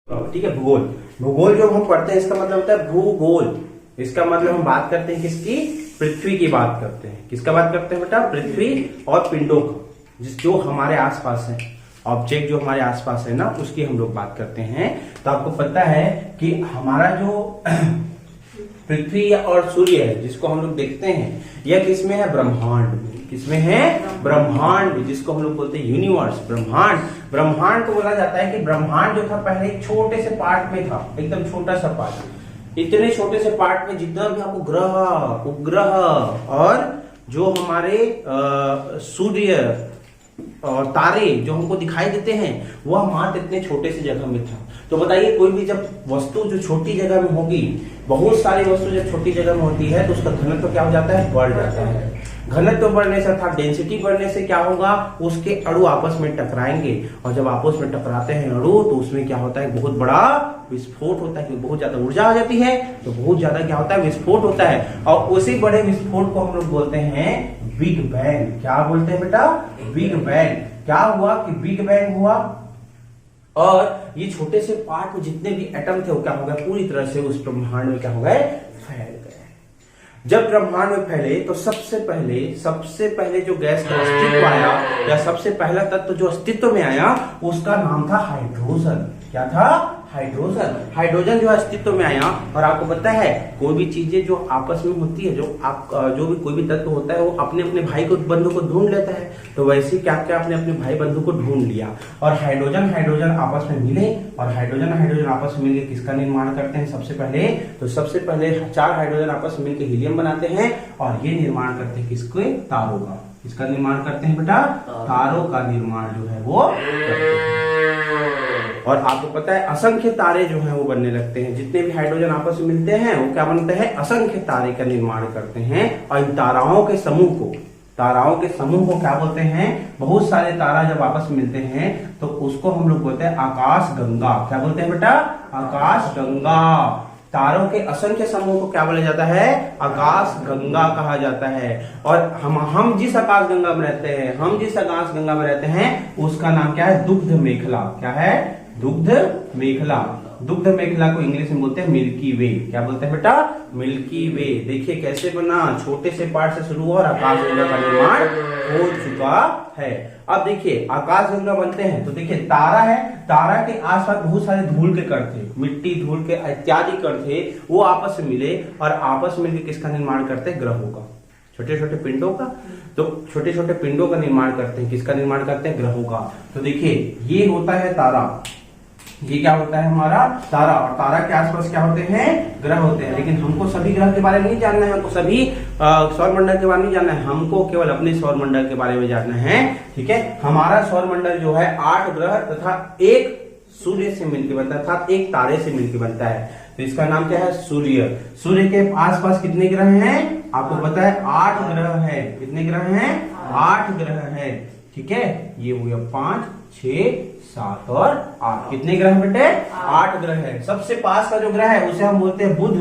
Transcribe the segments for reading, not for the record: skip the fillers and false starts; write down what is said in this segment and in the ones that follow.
ठीक है। भूगोल, भूगोल जो हम पढ़ते हैं इसका मतलब होता है भूगोल। इसका मतलब हम बात करते हैं किसकी? पृथ्वी की बात करते हैं। किसका बात करते हैं बेटा? पृथ्वी और पिंडों का, जो हमारे आसपास है, ऑब्जेक्ट जो हमारे आसपास है ना, उसकी हम लोग बात करते हैं। तो आपको पता है कि हमारा जो पृथ्वी और सूर्य है जिसको हम लोग देखते हैं, यह किसमें है? ब्रह्मांड में। किसमें है? ब्रह्मांड, जिसको हम लोग बोलते हैं यूनिवर्स, ब्रह्मांड। ब्रह्मांड को बोला जाता है कि ब्रह्मांड जो था पहले एक छोटे से पार्ट में था, एकदम छोटा सा पार्ट। इतने छोटे से पार्ट में जितना भी आपको ग्रह, उपग्रह और जो हमारे सूर्य और तारे जो हमको दिखाई देते हैं, वह मात्र इतने छोटे से जगह में था। तो बताइए, कोई भी जब वस्तु जो छोटी जगह में होगी, बहुत सारी वस्तु जब छोटी जगह में होती है तो उसका घनत्व क्या हो जाता है? बढ़ जाता है। घनत्व बढ़ने से अर्थात डेंसिटी बढ़ने से क्या होगा? उसके अणु आपस में टकराएंगे, और जब आपस में टकराते हैं अणु, तो उसमें क्या होता है? बहुत बड़ा विस्फोट होता है। बहुत ज्यादा ऊर्जा आ जाती है तो बहुत ज्यादा क्या होता है? विस्फोट होता है। और उसी बड़े विस्फोट को हम लोग बोलते हैं बिग बैंग। क्या बोलते हैं बेटा? Big bang. क्या हुआ कि बिग बैंग हुआ, और ये छोटे से पार्ट में जितने भी एटम थे वो क्या हो गए? पूरी तरह से उस ब्रह्मांड में क्या हो गए? फैल गए। जब ब्रह्मांड में फैले तो सबसे पहले जो गैस का अस्तित्व आया, या सबसे पहला तत्व जो अस्तित्व में आया, उसका नाम था हाइड्रोजन। क्या था? हाइड्रोजन। हाइड्रोजन जो अस्तित्व में आया। और आपको पता है, कोई भी चीजें जो आपस में होती है, जो भी कोई भी तत्व होता है, वो अपने अपने भाई को, बंधु को ढूंढ लेता है। तो वैसे क्या क्या अपने अपने भाई बंधु को ढूंढ लिया, और हाइड्रोजन आपस में मिले, और हाइड्रोजन आपस में मिलकर किसका निर्माण करते हैं? सबसे पहले 4 हाइड्रोजन आपस में मिलकर हीलियम बनाते हैं, और ये निर्माण करते हैं किसके? तारों का। किसका निर्माण करते हैं बेटा? तारों का निर्माण जो है वो करते हैं। और आपको पता है, असंख्य तारे जो हैं वो बनने लगते हैं। जितने भी हाइड्रोजन आपस में मिलते हैं वो क्या बनते हैं? असंख्य तारे का निर्माण करते हैं। और इन ताराओं के समूह को क्या बोलते हैं? बहुत सारे तारा जब आपस में मिलते हैं तो उसको हम लोग बोलते हैं आकाश गंगा। क्या बोलते हैं बेटा? आकाश गंगा। तारों के असंख्य समूह को क्या बोला जाता है? आकाश गंगा कहा जाता है। और हम जिस आकाश गंगा में रहते हैं उसका नाम क्या है? दुग्ध मेखला। क्या है? दुग्ध मेखला। दुग्ध मेखला को इंग्लिश में बोलते हैं मिल्की वे। क्या बोलते हैं बेटा? मिल्की वे। देखिए कैसे बना, छोटे से पार्ट से शुरू हुआ और आकाश गंगा का निर्माण हो चुका है। अब देखिए, आकाश गंगा बनते हैं तो देखिए, तारा है, तारा के आसपास बहुत सारे धूल के कण थे, मिट्टी, धूल के इत्यादि कण थे, वो आपस में मिले, और आपस में मिलकर किसका निर्माण करते हैं? ग्रहों का, छोटे छोटे पिंडों का। तो छोटे छोटे पिंडों का निर्माण करते हैं। किसका निर्माण करते हैं? ग्रहों का। तो देखिए, ये होता है तारा, ये क्या होता है? हमारा तारा। और तारा के आसपास क्या होते हैं? ग्रह होते हैं। लेकिन हमको सभी ग्रह के बारे में नहीं जानना है, हमको सभी सौर मंडल के बारे में नहीं जानना है, हमको केवल अपने सौर मंडल के बारे में जानना है। ठीक है। हमारा सौर मंडल जो है 8 ग्रह तथा 1 सूर्य से मिलकर बनता है, अर्थात 1 तारे से मिलकर बनता है। तो इसका नाम क्या है? सूर्य। सूर्य के आसपास कितने ग्रह हैं? आपको पता है 8 ग्रह है। कितने ग्रह हैं? 8 ग्रह है। ठीक है। ये हो गया 5, 6, 7 और 8। कितने ग्रह बेटे? 8 ग्रह है। सबसे पास का जो ग्रह है उसे हम बोलते हैं बुध।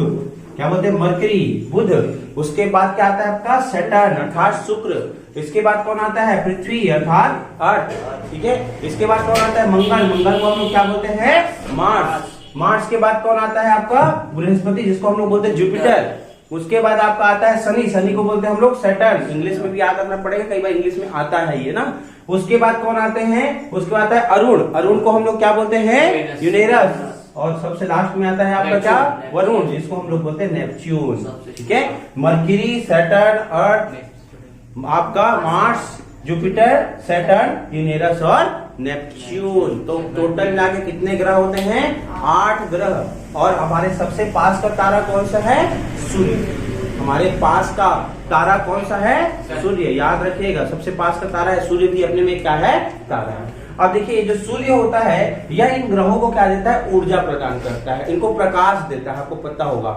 क्या बोलते हैं? मरकरी, बुध। उसके बाद क्या आता है आपका? सैटर्न अर्थात शुक्र। इसके बाद कौन आता है? पृथ्वी अर्थात अर्थ। ठीक है। इसके बाद कौन आता है? मंगल। मंगल को हम लोग क्या बोलते हैं? मार्स। मार्स के बाद कौन आता है आपका? बृहस्पति, जिसको हम लोग बोलते हैं जुपिटर। उसके बाद आपका आता है शनि। शनि को बोलते हैं हम लोग सैटर्न। इंग्लिश में भी याद रखना पड़ेगा, कई बार इंग्लिश में आता है ये ना। उसके बाद कौन आते हैं? उसके बाद आता है अरुण। अरुण को हम लोग क्या बोलते हैं? यूरेनस। और सबसे लास्ट में आता है आपका क्या? वरुण, जिसको हम लोग बोलते हैं नेपच्यून। ठीक है। मरकरी, सैटर्न, अर्थ, आपका मार्स, जुपिटर, सैटर्न, यूरेनस और नेपच्यून। तो टोटल मिला के कितने ग्रह होते हैं? 8 ग्रह। और हमारे सबसे पास का तारा कौन सा है? सूर्य। हमारे पास का तारा कौन सा है? सूर्य। याद रखिएगा, सबसे पास का तारा है। सूर्य भी अपने में क्या है? तारा है। अब देखिए, जो सूर्य होता है यह इन ग्रहों को क्या देता है? ऊर्जा प्रदान करता है, इनको प्रकाश देता है। आपको पता होगा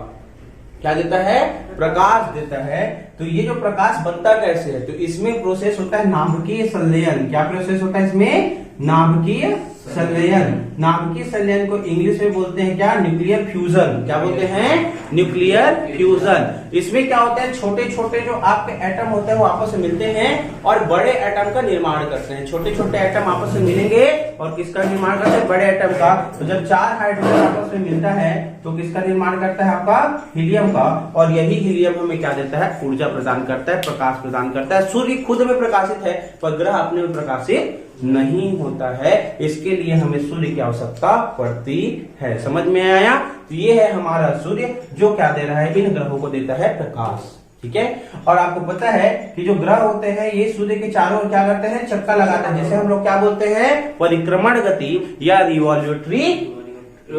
क्या देता है? प्रकाश देता है। तो ये जो प्रकाश बनता कैसे है? तो इसमें प्रोसेस होता है नाभिकीय संलयन। क्या प्रोसेस होता है इसमें? नाभिकीय संलयन, नाभिकीय संलयन को इंग्लिश में बोलते हैं क्या? Nuclear fusion. क्या बोलते हैं? Nuclear fusion. इसमें क्या होता है, छोटे छोटे जो आपके एटम होते हैं वो आपस में मिलते हैं और बड़े एटम का निर्माण करते हैं। छोटे छोटे एटम आपस में मिलेंगे और किसका निर्माण करते हैं? बड़े एटम का। तो जब 4 हाइड्रोजन आपस में मिलता है तो किसका निर्माण करता है? आपका हीलियम का। और यही हीलियम हमें क्या देता है? ऊर्जा प्रदान करता है, प्रकाश प्रदान करता है। सूर्य खुद में प्रकाशित है पर ग्रह अपने में प्रकाशित नहीं होता है, इसके लिए हमें सूर्य की आवश्यकता पड़ती है। समझ में आया? तो ये है हमारा सूर्य जो क्या दे रहा है? इन ग्रहों को देता है प्रकाश। ठीक है। और आपको पता है कि जो ग्रह होते हैं ये सूर्य के चारों ओर क्या करते हैं? चक्कर लगाते हैं, जिसे हम लोग क्या बोलते हैं? परिक्रमण गति या रिवॉल्यूटरी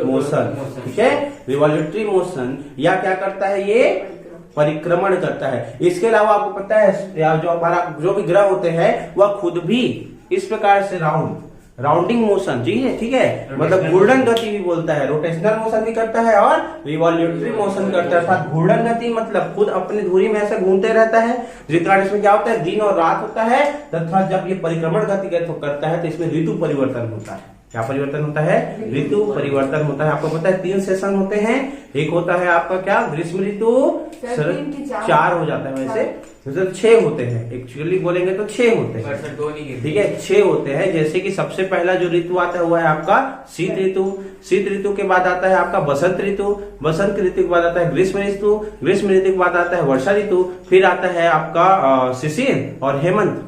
मोशन। ठीक है, रिवॉल्यूटरी मोशन या क्या करता है? ये परिक्रमण करता है। इसके अलावा आपको पता है जो हमारा जो भी ग्रह होते हैं वह खुद भी इस प्रकार से राउंडिंग मोशन, जी है, ठीक है, मतलब घूर्णन गति भी बोलता है, रोटेशनल मोशन भी करता है और रिवॉल्यूटरी मोशन करता है। अर्थात घूर्णन गति मतलब खुद अपनी धुरी में ऐसे घूमते रहता है, जिस कारण इसमें क्या होता है? दिन और रात होता है। तथा जब ये परिक्रमण गति करता है तो इसमें ऋतु परिवर्तन होता है। क्या परिवर्तन होता है? ऋतु परिवर्तन होता है। आपको पता है 3 सेशन होते हैं। एक होता है आपका क्या? ग्रीष्म ऋतु, 4 हो जाता है वैसे 6 होते हैं, एक्चुअली बोलेंगे तो 6 होते हैं। ठीक है, 6 होते हैं। जैसे कि सबसे पहला जो ऋतु आता है वह है आपका शीत ऋतु। शीत ऋतु के बाद आता है आपका बसंत ऋतु। बसंत ऋतु के बाद आता है ग्रीष्म ऋतु। ग्रीष्म ऋतु के बाद आता है वर्षा ऋतु। फिर आता है आपका शिशिर और हेमंत।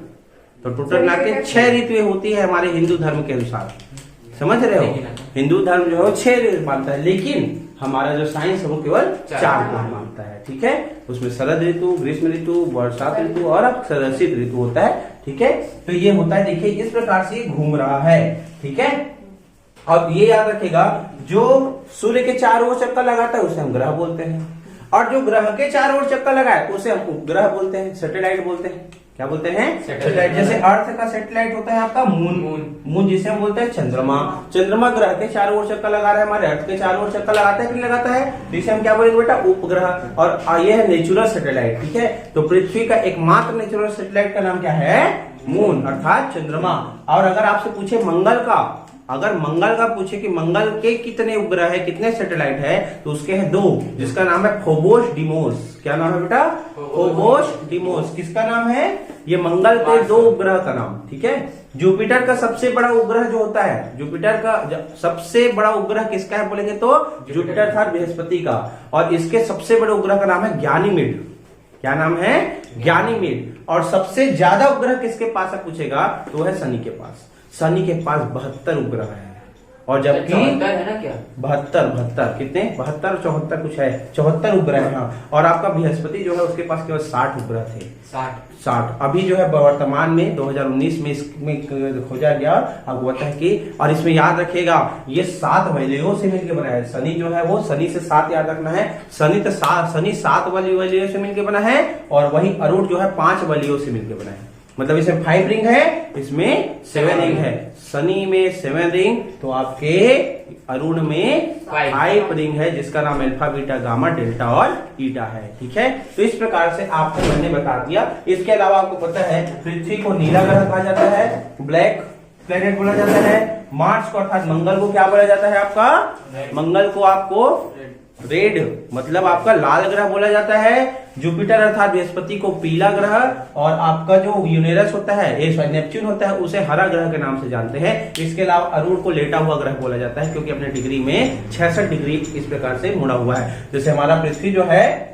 तो टोटल मिलाकर 6 ऋतुएं होती है हमारे हिंदू धर्म के अनुसार। समझ रहे हो? हिंदू धर्म जो है 6 ऋतु मानता है, लेकिन हमारा जो साइंस है वो केवल 4 को मानता है। ठीक है, उसमें शरद ऋतु, ग्रीष्म ऋतु, वर्षा ऋतु और अब शीत ऋतु होता है। ठीक है, तो ये होता है, देखिए इस प्रकार से घूम रहा है। ठीक है, अब ये याद रखेगा जो सूर्य के चारों ओर चक्कर लगाता है उसे हम ग्रह बोलते हैं, और जो ग्रह के चारों ओर चक्कर लगाए तो उसे हम उपग्रह बोलते हैं, सैटेलाइट बोलते हैं। क्या बोलते हैं? सैटेलाइट। जैसे अर्थ का सैटेलाइट होता है आपका मून जिसे हम बोलते हैं चंद्रमा। चंद्रमा ग्रह के चारों ओर चक्कर लगा रहा है, हमारे अर्थ के चारों ओर चक्कर लगाता है कि नहीं लगाता है? तो इसे हम क्या बोलेंगे बेटा? उपग्रह। और ये है नेचुरल सैटेलाइट। ठीक है, तो पृथ्वी का एकमात्र नेचुरल सैटेलाइट का नाम क्या है? मून अर्थात चंद्रमा। और अगर आपसे पूछे मंगल का, अगर मंगल का पूछे कि मंगल के कितने उपग्रह है, कितने सैटेलाइट है, तो उसके हैं 2, जिसका नाम है फोबोस डिमोस। क्या नाम है बेटा? Phobos Deimos. किसका नाम है? ये मंगल के 2 उपग्रह का नाम। ठीक है, जुपिटर का सबसे बड़ा उपग्रह जो होता है, जुपिटर का सबसे बड़ा उपग्रह किसका है बोलेंगे तो जुपिटर था, बृहस्पति का। और इसके सबसे बड़े उपग्रह का नाम है ज्ञानीमीड। क्या नाम है? ज्ञानीमीड। और सबसे ज्यादा उपग्रह किसके पास है पूछेगा तो है शनि के पास। शनि के पास 72 उपग्रह है, और जबकि 72 है ना? क्या 72 कितने? 72 74 कुछ है, 74 उपग्रह है। हाँ, और आपका बृहस्पति जो है उसके पास केवल 60 उपग्रह थे। 60 अभी जो है वर्तमान में 2019 में इसमें खोजा गया। आपको पता है कि, और इसमें याद रखिएगा ये 7 वलयों से मिलकर बना है। शनि जो है वो शनि से 7 याद रखना है। शनि 7 वलयों से मिलकर बना है, और वही अरुण जो है 5 वलयों से मिलकर बना है। मतलब इसमें 5 रिंग है, इसमें 7 रिंग है। शनि में 7 रिंग, तो आपके अरुण में 5 रिंग है, जिसका नाम अल्फा, बीटा, गामा, डेल्टा और ईटा है। ठीक है, तो इस प्रकार से आपको मैंने बता दिया। इसके अलावा आपको पता है पृथ्वी को नीला ग्रह कहा जाता है, ब्लैक प्लेनेट बोला जाता है। मार्स को अर्थात मंगल को क्या बोला जाता है? आपका मंगल को आपको रेड मतलब आपका लाल ग्रह बोला जाता है। जुपिटर अर्थात बृहस्पति को पीला ग्रह, और आपका जो यूरेनस होता है, नेपच्यून होता है, उसे हरा ग्रह के नाम से जानते हैं। इसके अलावा अरुण को लेटा हुआ ग्रह बोला जाता है, क्योंकि अपने डिग्री में 66 डिग्री इस प्रकार से मुड़ा हुआ है। जैसे हमारा पृथ्वी जो है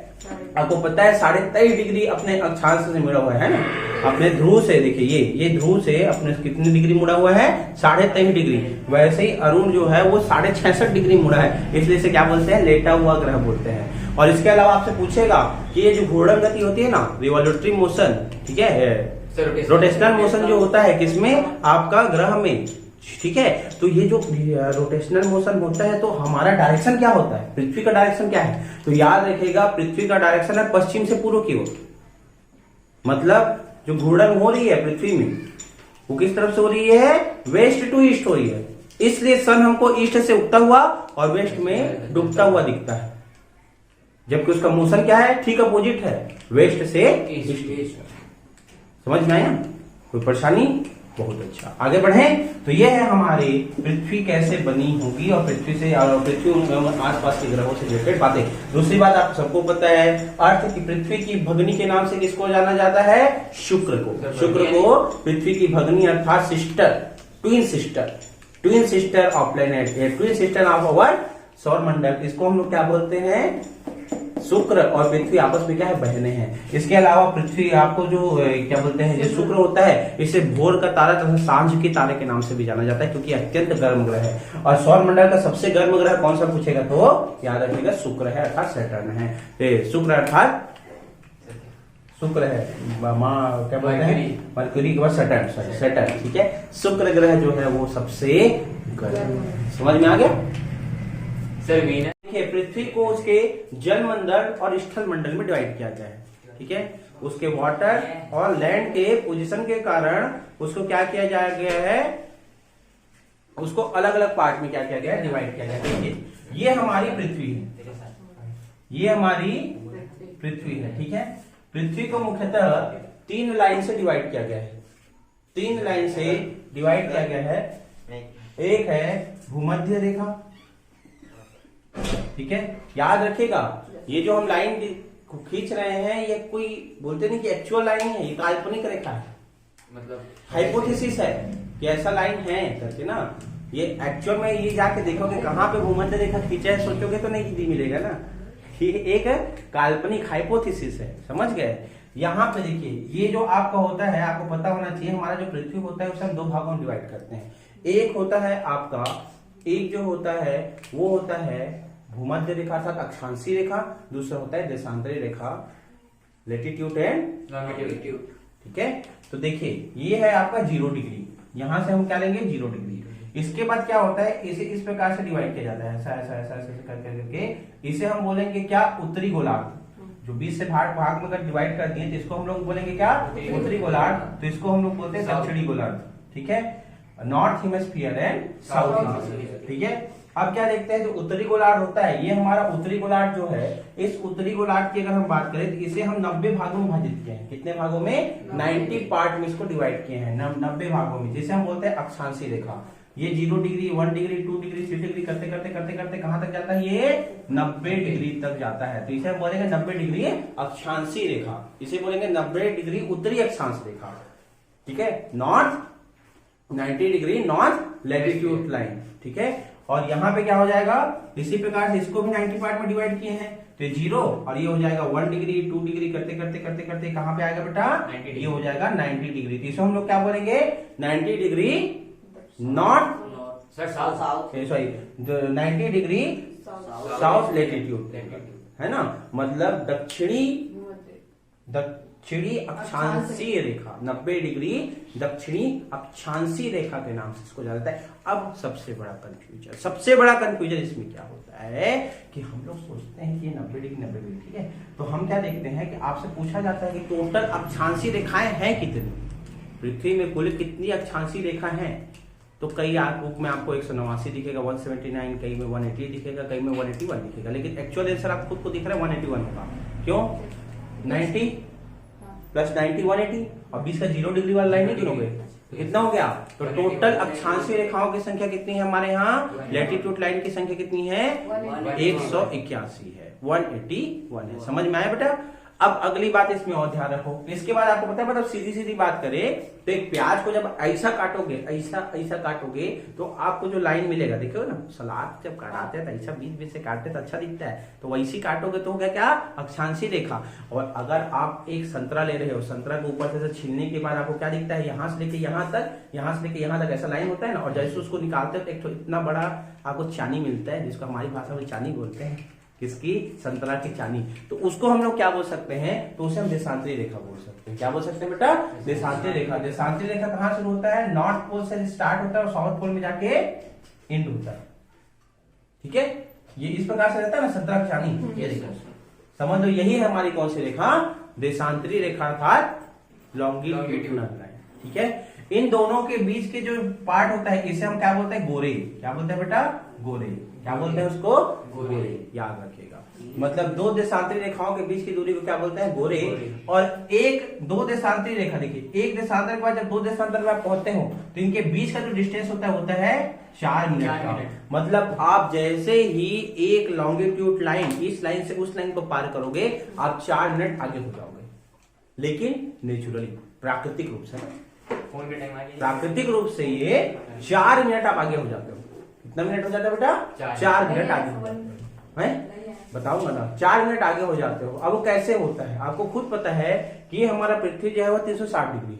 आपको पता है 23.5 डिग्री अपने अक्षांश से मुड़ा हुआ है ना, अपने ध्रुव से। देखिए ये ध्रुव से अपने कितनी डिग्री मुड़ा हुआ है? 23.5 डिग्री। वैसे ही अरुण जो है वो 66.5 डिग्री मुड़ा है, इसलिए इसे क्या बोलते हैं? लेटा हुआ ग्रह बोलते हैं। और इसके अलावा आपसे पूछेगा कि ये जो घूर्णन गति होती है ना, रिवॉल्यूटरी मोशन, ठीक है, रोटेशनल मोशन जो होता है किसमें? आपका ग्रह में। ठीक है, तो ये जो रोटेशनल मोशन होता है तो हमारा डायरेक्शन क्या होता है? पृथ्वी का डायरेक्शन क्या है? तो याद रखिएगा पृथ्वी का डायरेक्शन है पश्चिम से पूर्व की ओर। मतलब जो घूर्णन हो रही है पृथ्वी में वो किस तरफ से हो रही है? वेस्ट टू ईस्ट हो रही है। इसलिए सन हमको ईस्ट से उगता हुआ और वेस्ट में डूबता हुआ दिखता है, जबकि उसका मोशन क्या है? ठीक अपोजिट है, वेस्ट से ईस्ट। समझ में आया? कोई परेशानी? बहुत अच्छा। आगे बढ़े तो ये है हमारी पृथ्वी कैसे बनी होगी और पृथ्वी से और पृथ्वी आसपास के ग्रहों से रिलेटेड बातें। दूसरी बात आप सबको पता है अर्थ की पृथ्वी की भगनी के नाम से किसको जाना जाता है? शुक्र को। शुक्र को पृथ्वी की भगनी अर्थात sister, twin sister of planet, twin sister of our सौर मंडल, इसको हम लोग क्या बोलते हैं? शुक्र और पृथ्वी आपस में क्या है? बहने हैं। इसके अलावा पृथ्वी आपको जो क्या बोलते हैं, जो शुक्र होता है इसे भोर का तारा तथा सांझ के तारे के नाम से भी जाना जाता है क्योंकि अत्यंत गर्म ग्रह है। और सौर मंडल का सबसे गर्म ग्रह कौन सा पूछेगा तो याद रखिएगा शुक्र है अर्थात सैटर्न है। शुक्र अर्थात शुक्र है, क्या बोलते हैं? मरकरी के बाद सैटर्न, ठीक है। शुक्र ग्रह जो है वो सबसे गर्म। समझ में आ गया सर? देखिए पृथ्वी को उसके जल मंडल और स्थल मंडल में डिवाइड किया गया है, ठीक है। उसके वाटर और लैंड के पोजीशन के कारण उसको क्या किया गया है? उसको अलग अलग पार्ट में क्या किया गया है? डिवाइड किया गया है। देखिए ये हमारी पृथ्वी है, ये हमारी पृथ्वी है, ठीक है। पृथ्वी को मुख्यतः 3 लाइन से डिवाइड किया गया है, 3 लाइन से डिवाइड किया गया है। एक है भूमध्य रेखा, ठीक है। याद रखिएगा ये जो हम लाइन खींच रहे हैं ये कोई बोलते नहीं कि एक्चुअल लाइन है, ये काल्पनिक रेखा है, मतलब हाइपोथेसिस है कि ऐसा लाइन है करके ना। ये एक्चुअल में ये जाके देखोगे कहाँ पे भूमध्य रेखा खींचा है सोचोगे तो नहीं मिलेगा ना, ये एक काल्पनिक हाइपोथेसिस है, समझ गए। यहाँ पे देखिए ये जो आपका होता है आपको पता होना चाहिए, हमारा जो पृथ्वी होता है उसे हम 2 भागों में डिवाइड करते हैं। एक होता है आपका, एक जो होता है वो होता है भूमध्य रेखा अर्थात अक्षांशीय रेखा, दूसरा होता है देशांतरी रेखा लेटीट्यूड एंड लॉन्गिट्यूड, ठीक है। तो देखिए ये है आपका 0 डिग्री, यहां से हम क्या लेंगे 0 डिग्री। इसके बाद क्या होता है, इसे इस प्रकार से डिवाइड किया जाता है, ऐसा ऐसा ऐसा ऐसा करके इसे हम बोलेंगे क्या? उत्तरी गोलार्ध। जो 20 से भाग में अगर डिवाइड कर दिए तो इसको हम लोग बोलेंगे क्या? उत्तरी गोलार्ध। तो इसको हम लोग बोलते हैं दक्षिणी गोलार्ध, ठीक है। North hemisphere and south hemisphere, ठीक है। अब क्या देखते हैं जो उत्तरी गोलार्ध होता है, ये हमारा उत्तरी गोलार्ध जो है, इस उत्तरी गोलार्ध की अगर हम बात करें तो इसे हम 90 भागों में विभाजित किए हैं। कितने भागों में? 90 पार्ट में इसको डिवाइड किए हैं, 90 भागों में, जिसे हम बोलते हैं अक्षांशीय रेखा। ये 0 डिग्री 1 डिग्री 2 डिग्री 3 डिग्री करते करते करते करते कहां तक जाता है? ये 90 डिग्री तक जाता है। तो इसे हम बोलेंगे 90 डिग्री अक्षांशीय रेखा, इसे बोलेंगे 90 डिग्री उत्तरी अक्षांश रेखा, ठीक है। North 90 degree north latitude line, ठीक है। और यहाँ पे क्या हो जाएगा? इसी प्रकार से इसको भी 90 पार्ट में डिवाइड किए हैं तो 0 और ये हो जाएगा 1 डिग्री 2 डिग्री करते करते करते करते कहां पे आएगा बेटा? ये हो जाएगा 90 डिग्री। तो इसे हम लोग क्या बोलेंगे? 90 degree north sorry 90 degree south latitude, है ना, मतलब दक्षिणी अक्षांशीय रेखा, 90 डिग्री दक्षिणी अक्षांशीय रेखा के नाम से इसको जाना जाता है। अब सबसे बड़ा कंफ्यूजन इसमें क्या होता है कि हम लोग सोचते हैं कि ये 90 डिग्री, ठीक है। तो हम क्या देखते हैं कि आपसे पूछा जाता है कि टोटल अक्षांशीय रेखाएं हैं कितनी, पृथ्वी में कुल कितनी अक्षांशीय रेखा है? तो कई बुक में आपको 189 दिखेगा, 179, कई में 180 दिखेगा, कई में 181 दिखेगा, लेकिन एक्चुअल आंसर आप खुद को दिख रहा है 181 होगा। क्यों? 90 प्लस 90 180 और 20 का 0 डिग्री वाला लाइन नहीं गिनोगे तो कितना हो गया? तो टोटल अक्षांशीय रेखाओं की संख्या कितनी है हमारे यहाँ? लैटिट्यूड लाइन की संख्या कितनी है? 181 है, 181 है। समझ में आया बेटा? अब अगली बात इसमें और ध्यान रखो। इसके बाद आपको पता है मतलब सीधी बात करें तो एक प्याज को जब ऐसा काटोगे, ऐसा काटोगे तो आपको जो लाइन मिलेगा, देखो ना सलाद जब काटते हैं तो ऐसा बीच से काटते तो अच्छा दिखता है, तो वैसी काटोगे तो हो गया क्या? अक्षांशीय रेखा। और अगर आप एक संतरा ले रहे हो, संतरा के ऊपर से छीलने के बाद आपको क्या दिखता है? यहाँ से लेके यहाँ तक, यहाँ से लेके यहाँ तक ऐसा लाइन होता है ना, और जैसे उसको निकालते हो तो एक तो इतना बड़ा आपको चानी मिलता है, जिसको हमारी भाषा में चानी बोलते हैं। किसकी? संतरा की चानी। तो उसको हम लोग क्या बोल सकते हैं? तो उसे हम देशांतरी रेखा बोल सकते हैं। क्या बोल सकते हैं बेटा? देशांतरी रेखा। देशांतरी रेखा कहां शुरू होता है? नॉर्थ पोल से स्टार्ट होता है और साउथ पोल में जाके एंड होता है, ठीक है। ये इस प्रकार से रहता है ना संतरा की चानी, ये देखो समझ लो, यही है हमारी कौन सी रेखा? देशांतरी रेखा अर्थात लॉन्गिट्यूडिनल लाइन, ठीक है। इन दोनों के बीच के जो पार्ट होता है इसे हम क्या बोलते हैं, गोरे। क्या बोलते हैं बेटा, गोरे। क्या बोलते हैं उसको, गोरे। याद रखिएगा, मतलब दो देशांतरी रेखाओं के बीच की दूरी को क्या बोलते हैं, गोरे। और एक दो देशांतरी रेखा, देखिए एक देशांतर के बाद जब दो देशांतर में आप पहुंचते हो तो इनके बीच का जो डिस्टेंस होता है 4 मिनट का। मतलब आप जैसे ही एक लॉन्गिट्यूड लाइन इस लाइन से उस लाइन को पार करोगे आप 4 मिनट आगे हो जाओगे, लेकिन नेचुरली प्राकृतिक रूप से, प्राकृतिक रूप से ये 4 मिनट आप आगे हो जाते हो। कितना मिनट हो जाता है बेटा, 4 मिनट आगे हो जाते हैं। बताऊंगा ना, 4 मिनट आगे हो जाते हो। अब वो कैसे होता है, आपको खुद पता है कि हमारा पृथ्वी जो है वो 360 डिग्री,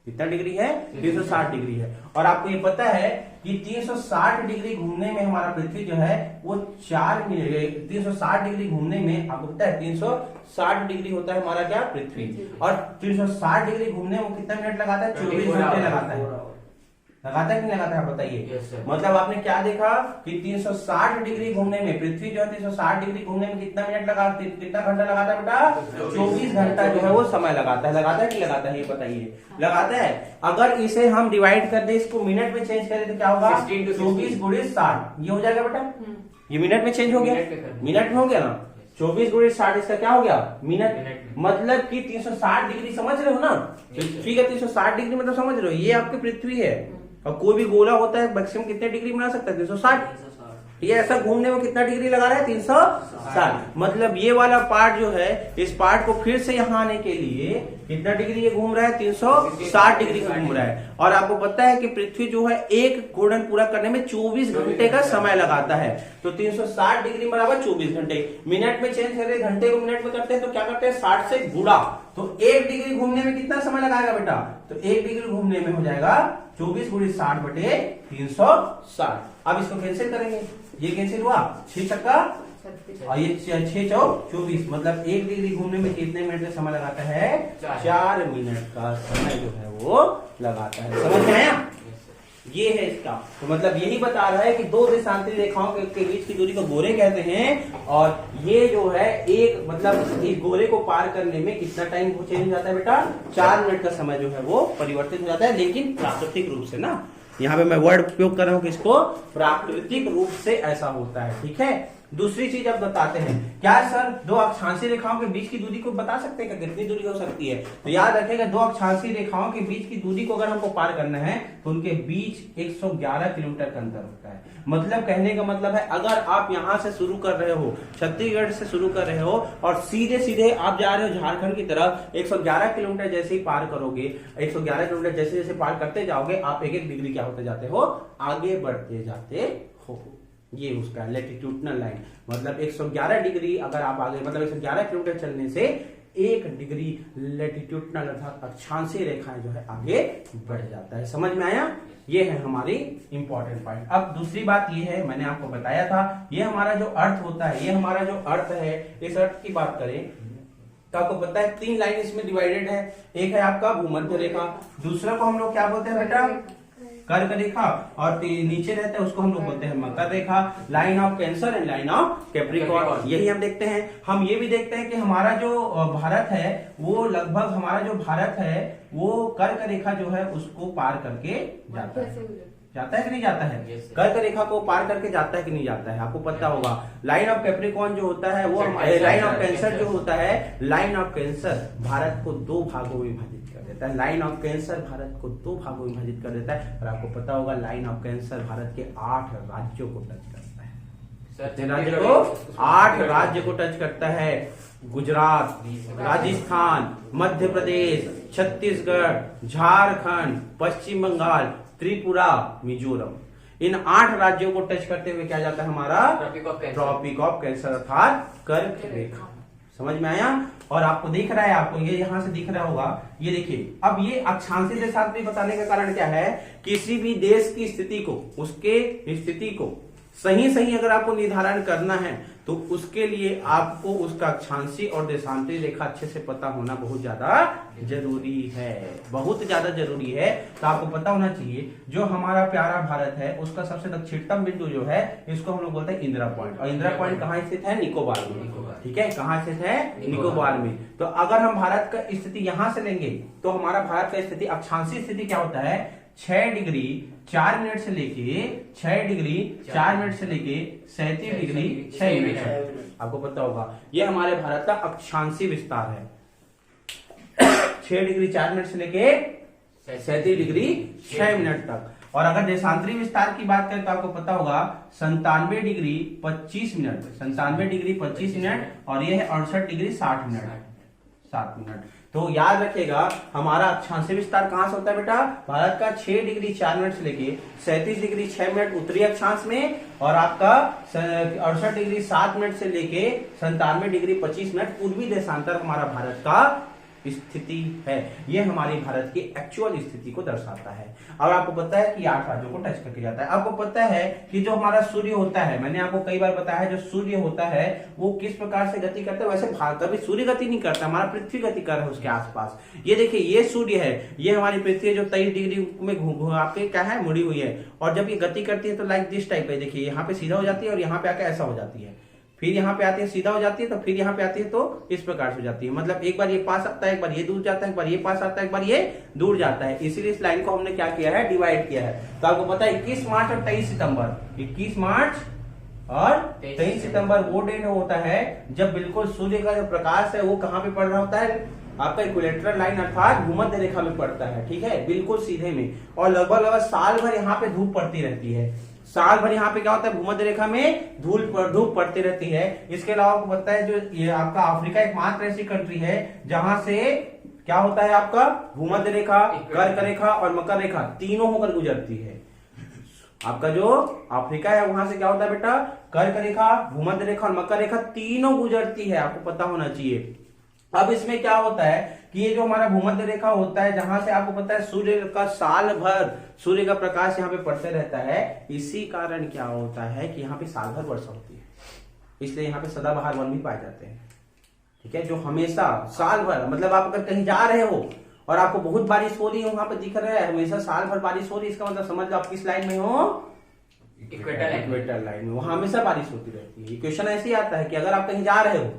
कितना डिग्री है, 360 डिग्री है। और आपको ये पता है कि 360 डिग्री घूमने में हमारा पृथ्वी जो है वो 4 मिनट, 360 डिग्री घूमने में आपको पता है 360 डिग्री होता है हमारा क्या, पृथ्वी। और 360 डिग्री घूमने में कितना मिनट लगाता है, 24 घंटे लगाता है। लगाता है कि नहीं लगाता है, बताइए। मतलब आपने क्या देखा कि 360 डिग्री घूमने में पृथ्वी जो है 360 डिग्री घूमने में कितना मिनट लगाता, कितना घंटा लगाता है बेटा, 24 घंटा जो है वो समय लगाता है। लगाता है कि लगाता है, ये बताइए। लगाता है। अगर इसे हम डिवाइड कर दे, इसको मिनट में चेंज करें तो क्या होगा, 24 गुणित 60, ये हो जाएगा बेटा। ये मिनट में चेंज हो गया, मिनट में हो गया ना। 24 गुणित 60 इसका क्या हो गया, मिनट। मतलब कि 360 डिग्री समझ रहे हो ना, पृथ्वी का 360 डिग्री मतलब समझ रहे हो, ये आपकी पृथ्वी है। और कोई भी गोला होता है मैक्सिमम कितने डिग्री बना सकता है, 360। ये ऐसा घूमने में कितना डिग्री लगा रहा है, 360। मतलब ये वाला पार्ट जो है, इस पार्ट को फिर से यहाँ आने के लिए कितना डिग्री ये घूम रहा है, 360 डिग्री घूम रहा है। और आपको पता है कि पृथ्वी जो है एक घूर्णन पूरा करने में 24 घंटे का समय लगाता है। तो 360 डिग्री बराबर 24 घंटे। मिनट में चेंज करें, घंटे को मिनट में करते हैं तो क्या करते हैं, 60 से गुणा। तो 1 डिग्री घूमने में कितना समय लगाएगा बेटा, तो 1 डिग्री घूमने में हो जाएगा 24 गुणित 60 बटे 360। अब इसको कैंसिल करेंगे, ये कैंसिल हुआ, 6 छक्का और ये 6 चौक 24। मतलब 1 डिग्री घूमने में कितने मिनट का समय लगाता है, 4 मिनट का समय जो है वो लगाता है। समझ में आया, ये है इसका। तो मतलब यही बता रहा है कि दो देशांतरी रेखाओं के बीच की दूरी को गोरे कहते हैं। और ये जो है एक मतलब इस गोरे को पार करने में कितना टाइम चेंज हो जाता है बेटा, 4 मिनट का समय जो है वो परिवर्तित हो जाता है, लेकिन प्राकृतिक रूप से ना। यहाँ पे मैं वर्ड उपयोग कर रहा हूँ कि इसको प्राकृतिक रूप से ऐसा होता है। ठीक है। दूसरी चीज अब बताते हैं, क्या सर दो अक्षांशीय रेखाओं के बीच की दूरी को बता सकते हैं, कितनी दूरी हो सकती है। तो याद रखिएगा, दो अक्षांशीय रेखाओं के बीच की दूरी को अगर हमको पार करना है तो उनके बीच 111 किलोमीटर का अंतर होता है। मतलब कहने का मतलब है, अगर आप यहाँ से शुरू कर रहे हो, छत्तीसगढ़ से शुरू कर रहे हो और सीधे सीधे आप जा रहे हो झारखंड की तरफ, 111 किलोमीटर जैसे ही पार करोगे, 111 किलोमीटर जैसे जैसे पार करते जाओगे आप 1-1 डिग्री क्या होते जाते हो, आगे बढ़ते जाते हो। ये उसका लैटिट्यूडनल लाइन, मतलब 111 डिग्री अगर आप आगे, मतलब 111 किलोमीटर चलने से 1 डिग्री लैटिट्यूडनल अर्थात अक्षांशीय रेखाएं जो है आगे बढ़ जाता है। समझ में आया, ये है हमारी इंपॉर्टेंट पॉइंट। अब दूसरी बात ये है, मैंने आपको बताया था, ये हमारा जो अर्थ होता है, ये हमारा जो अर्थ है, इस अर्थ की बात करें तो आपको पता है 3 लाइन इसमें डिवाइडेड है। एक है आपका भूमध्य रेखा, दूसरा को हम लोग क्या बोलते हैं बेटा, कर्क रेखा, और नीचे रहता है उसको हम लोग बोलते हैं मकर रेखा, line of cancer and line of Capricorn. यही हम देखते हैं। हम ये भी देखते हैं कि हमारा जो भारत है वो लगभग, हमारा जो भारत है वो कर्क रेखा जो है उसको पार करके जाता है। जाता है कि नहीं जाता है, कर्क रेखा को पार करके जाता है कि नहीं जाता है, आपको पता होगा। लाइन ऑफ कैप्रिकॉर्न जो होता है वो, लाइन ऑफ कैंसर जो होता है, लाइन ऑफ कैंसर भारत को 2 भागों में विभाजित कर देता है। लाइन ऑफ कैंसर भारत को 2 भागों में विभाजित कर देता है। और आपको पता होगा लाइन ऑफ कैंसर भारत के 8 राज्यों को टच करता है। कितने राज्य को, 8 राज्य को टच करता है। गुजरात, राजस्थान, मध्य प्रदेश, छत्तीसगढ़, झारखंड, पश्चिम बंगाल, त्रिपुरा, मिजोरम, इन 8 राज्यों को टच करते हुए क्या जाता है हमारा ट्रॉपिक ऑफ कैंसर अर्थात कर्क रेखा। समझ में आया। और आपको दिख रहा है, आपको ये यहां से दिख रहा होगा, ये देखिए। अब ये अक्षांशीय देशांतरी बताने का कारण क्या है, किसी भी देश की स्थिति को, उसके स्थिति को सही सही अगर आपको निर्धारण करना है तो उसके लिए आपको उसका अक्षांशीय और देशांतरी रेखा अच्छे से पता होना बहुत ज्यादा जरूरी है, बहुत ज्यादा जरूरी है। तो आपको पता होना चाहिए जो हमारा प्यारा भारत है उसका सबसे दक्षिणतम बिंदु जो है इसको हम लोग बोलते हैं इंदिरा पॉइंट। और इंदिरा पॉइंट कहाँ स्थित है? निकोबार में। ठीक है, कहाँ स्थित है? निकोबार में। तो अगर हम भारत का स्थिति यहां से लेंगे तो हमारा भारत का स्थिति अक्षांशीय स्थिति क्या होता है? 6 डिग्री 4 मिनट से लेके 6 डिग्री 4 मिनट से लेके 37 डिग्री 6 मिनट। आपको पता होगा ये हमारे भारत का अक्षांशीय विस्तार है 6 डिग्री 4 मिनट से लेके 37 डिग्री 6 मिनट तक। और अगर देशांतरी विस्तार की बात करें तो आपको पता होगा 97 डिग्री 25 मिनट, 97 डिग्री 25 मिनट, और ये है 68 डिग्री 60 मिनट, 7 मिनट। तो याद रखिएगा हमारा अक्षांशीय विस्तार कहां से होता है बेटा? भारत का 6 डिग्री 4 मिनट से लेके 37 डिग्री 6 मिनट उत्तरी अक्षांश में, और आपका 68 डिग्री 7 मिनट से लेके 97 डिग्री 25 मिनट पूर्वी देशांतर हमारा भारत का स्थिति है। ये हमारी भारत की एक्चुअल स्थिति को दर्शाता है। और आपको पता है कि 8 राज्यों को टच करके जाता है। आपको पता है कि जो हमारा सूर्य होता है, मैंने आपको कई बार बताया है, जो सूर्य होता है वो किस प्रकार से गति करता है। वैसे कभी सूर्य गति नहीं करता, हमारा पृथ्वी गति कर रहा है उसके आसपास। ये देखिए ये सूर्य है, ये हमारी पृथ्वी जो 23 डिग्री में आपके क्या है मुड़ी हुई है, और जब ये गति करती है तो लाइक दिस टाइप है। देखिए यहाँ पे सीधा हो जाती है और यहाँ पे आके ऐसा हो जाती है, फिर यहाँ पे आती है सीधा हो जाती है, तो फिर यहाँ पे आती है तो इस प्रकार से हो जाती है। मतलब एक बार ये पास आता है, एक बार ये दूर जाता है, एक बार ये पास आता है, एक बार ये दूर जाता है। इसीलिए इस लाइन को हमने क्या किया है? डिवाइड किया है। तो आपको पता है 21 मार्च और 23 सितंबर, 21 मार्च और 23 सितंबर वो डेट होता है जब बिल्कुल सूर्य का जो प्रकाश है वो कहाँ पे पड़ रहा होता है? आपका इक्विलेटरल लाइन अर्थात भूमध्य रेखा में पड़ता है। ठीक है, बिल्कुल सीधे में। और लगभग साल भर यहाँ पे धूप पड़ती रहती है। साल भर यहाँ पे क्या होता है? भूमध्य रेखा में धूप पड़ती रहती है। इसके अलावा आपको पता है जो ये आपका अफ्रीका एकमात्र ऐसी कंट्री है जहां से क्या होता है? आपका भूमध्य रेखा, कर्क रेखा और मकर रेखा तीनों होकर गुजरती है। आपका जो अफ्रीका है वहां से क्या होता है बेटा? कर्क रेखा, भूमध्य रेखा और मकर रेखा तीनों गुजरती है, आपको पता होना चाहिए। अब इसमें क्या होता है कि ये जो हमारा भूमध्य रेखा होता है जहां से आपको पता है सूर्य का साल भर सूर्य का प्रकाश यहाँ पे पड़ते रहता है, इसी कारण क्या होता है कि यहाँ पे साल भर वर्षा होती है, इसलिए यहाँ पे सदाबहार वन भी पाए जाते हैं। ठीक है, जो हमेशा साल भर, मतलब आप अगर कहीं जा रहे हो और आपको बहुत बारिश हो रही है, वहां पे दिख रहा है हमेशा साल भर बारिश हो रही है, इसका मतलब समझ लो आप किस लाइन में हो? इक्वेटर लाइन में, वहां हमेशा बारिश होती रहती है। क्वेश्चन ऐसे ही आता है कि अगर आप कहीं जा रहे हो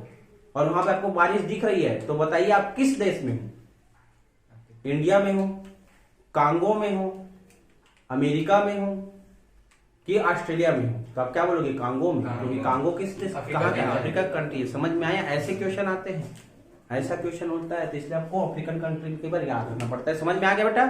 और वहां पे आपको बारिश दिख रही है तो बताइए आप किस देश में हो? इंडिया में हो, कांगो में हो, अमेरिका में हो कि ऑस्ट्रेलिया में हो? तो आप क्या बोलोगे? कांगो में, क्योंकि कांगो किस देश, कहाँ का? अफ्रीका कंट्री है। समझ में आया? ऐसे क्वेश्चन आते हैं, ऐसा क्वेश्चन होता है, तो इसलिए आपको अफ्रीकन कंट्री के बारे याद रखना पड़ता है। समझ में आ गया बेटा?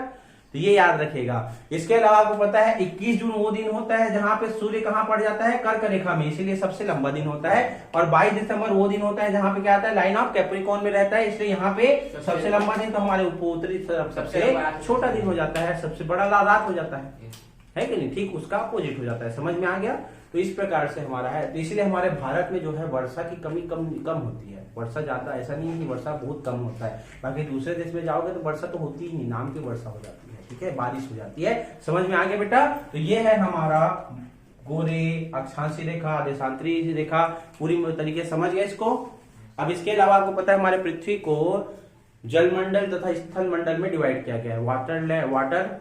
तो ये याद रखेगा। इसके अलावा आपको पता है 21 जून वो दिन होता है जहां पे सूर्य कहां पड़ जाता है? कर्क रेखा में, इसीलिए सबसे लंबा दिन होता है। और 22 दिसंबर वो दिन होता है जहां पे क्या आता है? लाइन ऑफ कैप्रिकॉर्न में रहता है, इसलिए यहाँ पे सबसे लंबा दिन, तो हमारे उत्तरी सबसे छोटा दिन हो जाता है, सबसे बड़ा रात हो जाता है कि नहीं? ठीक उसका अपोजिट हो जाता है। समझ में आ गया? तो इस प्रकार से हमारा है, तो इसलिए हमारे भारत में जो है वर्षा की कमी कम होती है। वर्षा ज्यादा ऐसा नहीं है कि वर्षा बहुत कम होता है, बाकी दूसरे देश में जाओगे तो वर्षा तो होती ही नहीं, नाम की वर्षा हो जाती है। ठीक है, बारिश हो जाती है। समझ में आ गया बेटा? तो ये है हमारा गोरे, अक्षांशीय रेखा, देशांतरी रेखा, पूरी तरीके से समझ गए इसको। अब इसके अलावा आपको पता है हमारे पृथ्वी को जलमंडल तथा स्थल मंडल में डिवाइड किया गया है, वाटर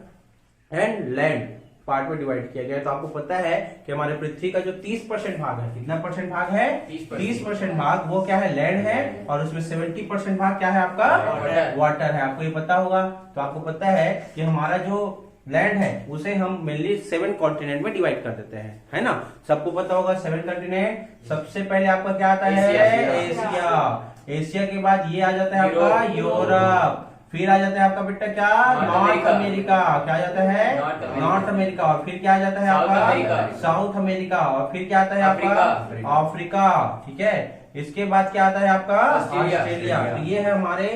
एंड लैंड पार्ट में डिवाइड किया गया है। तो आपको पता है कि हमारे पृथ्वी का जो 30% भाग है, कितना परसेंट भाग है? 30% भाग वो क्या है? लैंड है, और उसमें 70% भाग क्या है आपका? वाटर है। आपको ये पता होगा। तो आपको पता है कि हमारा जो लैंड है उसे हम मेनली 7 कॉन्टिनेंट में डिवाइड कर देते हैं, है ना? सबको पता होगा 7 कॉन्टिनेंट। सबसे पहले आपका क्या आता है? एशिया के बाद ये आ जाता है आपका यूरोप, फिर आ जाता है आपका बेटा क्या? North America. क्या आ जाता है? North America. और फिर क्या आ जाता है आपका? South America. और फिर क्या आता है आपका? अफ्रीका। ठीक है, इसके बाद क्या आता है आपका? ऑस्ट्रेलिया। तो ये है हमारे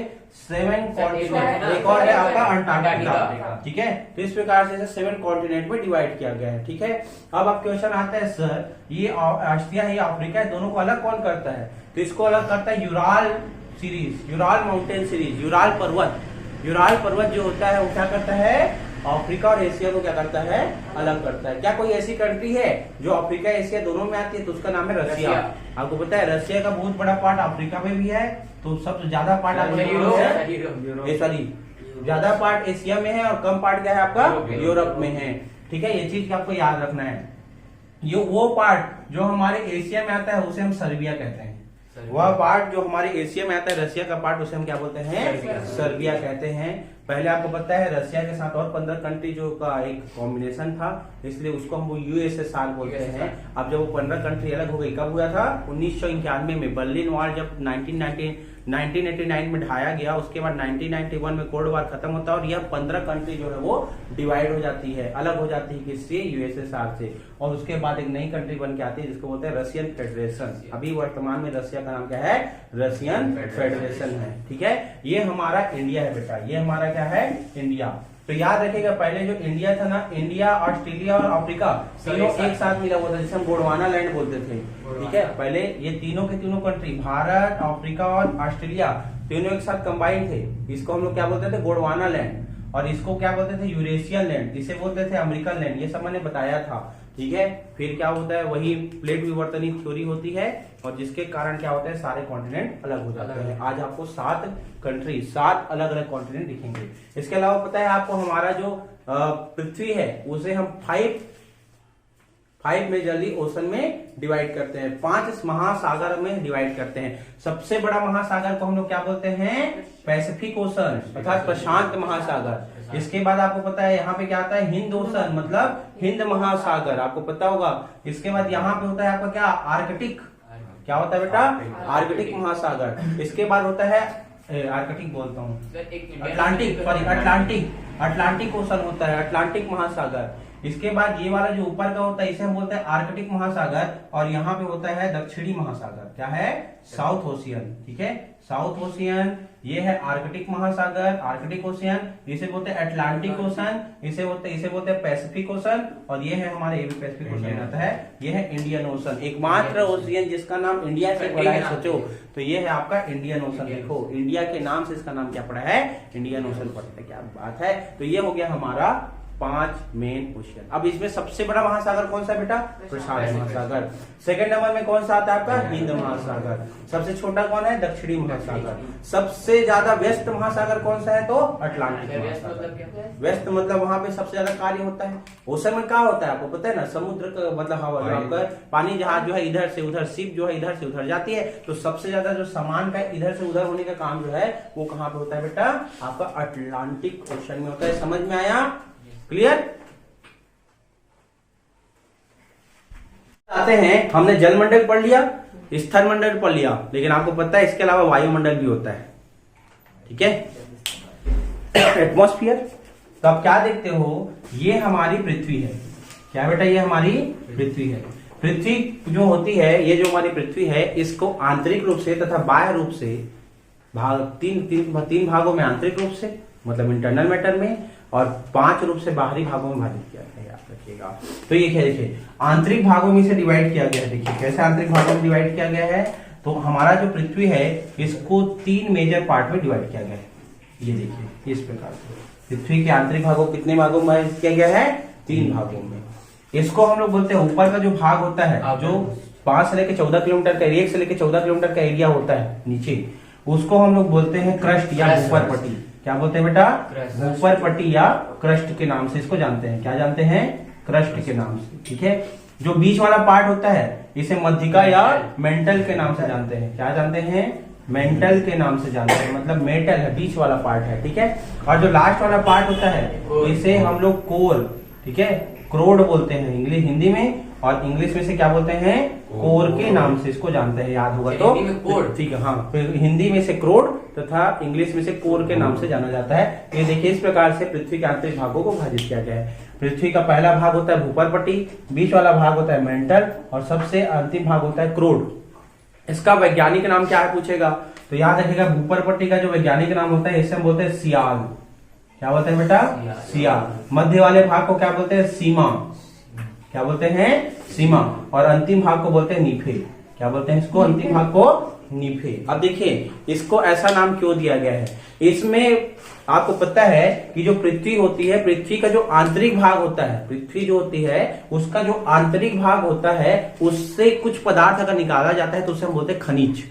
7 कॉन्टिनेंट। एक और है आपका अंटार्कटिका। ठीक है, तो इस प्रकार से 7 कॉन्टिनेंट में डिवाइड किया गया है। ठीक है, अब आप क्वेश्चन आता है सर ये ऑस्ट्रिया है, अफ्रीका है, दोनों को अलग कौन करता है? तो इसको अलग करता है Ural series, Ural mountain series. Ural पर्वत जो होता है वो क्या करता है? अफ्रीका और एशिया को क्या करता है, अलग करता है। क्या कोई ऐसी कंट्री है जो अफ्रीका एशिया दोनों में आती है? तो उसका नाम है रसिया। आपको पता है रसिया का बहुत बड़ा पार्ट अफ्रीका में भी है, तो सबसे ज्यादा पार्ट आपको सॉरी ज्यादा पार्ट एशिया में है और कम पार्ट क्या है आपका यूरोप में है। ठीक है, ये चीज आपको याद रखना है। ये वो पार्ट जो हमारे एशिया में आता है उसे हम सर्बिया कहते हैं। वह पार्ट जो हमारे एशिया में आता है रसिया का पार्ट, उसे हम क्या बोलते हैं, सर्बिया कहते हैं। पहले आपको पता है रसिया के साथ और 15 कंट्री जो का एक कॉम्बिनेशन था, इसलिए उसको हम यूएसएसआर बोलते हैं। अब जब वो 15 कंट्री अलग हो गई, कब हुआ था? 1991 में। बर्लिन वॉल जब 1989 में ढाया गया, उसके बाद 1991 में कोल्ड वॉर खत्म होता है और यह 15 कंट्री जो है वो डिवाइड हो जाती है, अलग हो जाती है। किससे? यूएसएसआर से। और उसके बाद एक नई कंट्री बन के आती है जिसको बोलते हैं रशियन फेडरेशन। अभी वर्तमान में रसिया का नाम क्या है? रशियन फेडरेशन है। ठीक है, ये हमारा इंडिया है बेटा, ये हमारा क्या है? इंडिया। तो याद रखिएगा पहले जो इंडिया था ना, इंडिया, ऑस्ट्रेलिया और अफ्रीका तीनों एक साथ मिला हुआ था, जिसे हम गोंडवाना लैंड बोलते थे। ठीक है, पहले ये तीनों के तीनों कंट्री, भारत, अफ्रीका और ऑस्ट्रेलिया, तीनों एक साथ कंबाइंड थे। इसको हम लोग क्या बोलते थे? गोंडवाना लैंड। और इसको क्या बोलते थे? Eurasian land. इसे बोलते थे अमेरिकन लैंड। ये सब मैंने बताया था। ठीक है, फिर क्या होता है, वही प्लेट विवर्तनिक थ्योरी होती है और जिसके कारण क्या होता है, सारे कॉन्टिनेंट अलग हो जाते हैं। आज आपको 7 कंट्री, 7 अलग अलग कॉन्टिनेंट दिखेंगे। इसके अलावा पता है आपको हमारा जो पृथ्वी है उसे हम 5 मेजरली ओशन में डिवाइड करते हैं, 5 महासागर में डिवाइड करते हैं। सबसे बड़ा महासागर को हम लोग क्या बोलते हैं? पैसिफिक ओशन अर्थात प्रशांत महासागर। इसके बाद आपको पता है यहाँ पे क्या आता है? हिंद ओशन मतलब हिंद महासागर, आपको पता होगा। इसके बाद यहाँ पे होता है आपका क्या? आर्कटिक। क्या होता है बेटा? आर्कटिक महासागर। इसके बाद होता है आर्कटिक बोलता हूँ, अटलांटिक, सॉरी अटलांटिक ओशन होता है, अटलांटिक महासागर। इसके बाद ये वाला जो ऊपर का होता है इसे हम बोलते हैं आर्कटिक महासागर। और यहाँ पे होता है दक्षिणी महासागर, क्या है? South ocean. ठीक है, साउथ ओशियन, ये है आर्कटिक महासागर, आर्कटिक ओशियन। इसे बोलते हैं अटलांटिक ओशन, इसे बोलते हैं पैसिफिक ओशन। और ये है हमारे पैसिफिक ओशन आता है, ये है इंडियन ओशन। एकमात्र ओशियन जिसका नाम इंडिया से पड़ा है, सोचो तो ये है आपका इंडियन ओशन। देखो इंडिया के नाम से इसका नाम क्या पड़ा है? इंडियन ओशन पड़ता है। क्या बात है। तो ये हो गया हमारा 5 मेन ओशियन। अब इसमें सबसे बड़ा महासागर कौन सा है बेटा? प्रशांत महासागर। सेकंड नंबर में कौन सा आता है आपका? हिंद महासागर। सबसे छोटा कौन है? दक्षिणी महासागर। सबसे ज्यादा व्यस्त महासागर कौन सा है? तो अटलांटिक महासागर। व्यस्त मतलब वहां पे सबसे ज्यादा कार्य होता है। ओशन में क्या होता है आपको पता है ना? समुद्र का मतलब हवा, आपका पानी जहाज जो है इधर से उधर, शिप जो है इधर से उधर जाती है, तो सबसे ज्यादा जो सामान का इधर से उधर होने का काम जो है वो कहाँ पे होता है बेटा? आपका अटलांटिक ओशन में होता है। समझ में आया? क्लियर? आते हैं, हमने जलमंडल पढ़ लिया, स्थल मंडल पढ़ लिया, लेकिन आपको पता है इसके अलावा वायुमंडल भी होता है। ठीक है, एटमॉस्फेयर। तो आप क्या देखते हो? ये हमारी पृथ्वी है। क्या बेटा? ये हमारी पृथ्वी है। पृथ्वी जो होती है, ये जो हमारी पृथ्वी है, इसको आंतरिक रूप से तथा बाह्य रूप से तीन भागों में, आंतरिक रूप से मतलब इंटरनल मैटर में, और 5 रूप से बाहरी भागों में विभाजित किया गया है। याद रखिएगा। तो ये क्या, देखिए आंतरिक भागों में से डिवाइड किया गया है। देखिए कैसे आंतरिक भागों में डिवाइड किया गया है। तो हमारा जो पृथ्वी है इसको 3 मेजर पार्ट में डिवाइड किया गया है। ये देखिए इस प्रकार से पृथ्वी के आंतरिक भागों को कितने भागों में किया गया है? 3 भागों में। इसको हम लोग बोलते हैं, ऊपर का जो भाग होता है जो 5 से लेकर 14 किलोमीटर का, 1 से लेकर 14 किलोमीटर का एरिया होता है नीचे, उसको हम लोग बोलते हैं क्रस्ट या ऊपर पट्टी। क्या बोलते हैं बेटा? ऊपर पट्टी या क्रस्ट के नाम से इसको जानते हैं। क्या जानते हैं? क्रस्ट के नाम से। ठीक है, जो बीच वाला पार्ट होता है इसे मध्यिका या मेंटल के नाम से जानते हैं। क्या जानते हैं? मेंटल के नाम से जानते हैं, मतलब मेटल है, बीच वाला पार्ट है। ठीक है, और जो लास्ट वाला पार्ट होता है इसे हम लोग कोर, ठीक है, क्रोड बोलते हैं इंग्लिश हिंदी में, और इंग्लिश में से क्या बोलते हैं? कोर के नाम से इसको जानते हैं। याद होगा तो ठीक है। हाँ, फिर हिंदी में से क्रोड तथा इंग्लिश में से कोर के नाम से जाना जाता है। ये देखिए इस प्रकार से पृथ्वी के आंतरिक भागों को विभाजित किया गया है। पृथ्वी का पहला भाग होता है भूपर पट्टी, बीच वाला भाग होता है मेंटल, और सबसे अंतिम भाग होता है क्रोड। इसका वैज्ञानिक नाम क्या है पूछेगा तो याद रखिएगा, भूपर पट्टी का जो वैज्ञानिक नाम होता है इसे हम बोलते हैं सियाल। क्या बोलते हैं बेटा? सियाल। मध्य वाले भाग को क्या बोलते हैं? सीमा। क्या बोलते हैं? सीमा। और अंतिम भाग को बोलते हैं नीफे। क्या बोलते हैं इसको? अंतिम भाग को नीफे। अब देखिए इसको ऐसा नाम क्यों दिया गया है, इसमें आपको पता है कि जो पृथ्वी होती है, पृथ्वी का जो आंतरिक भाग होता है, पृथ्वी जो होती है उसका जो आंतरिक भाग होता है उससे कुछ पदार्थ अगर निकाला जाता है तो उसे हम बोलते हैं खनिज।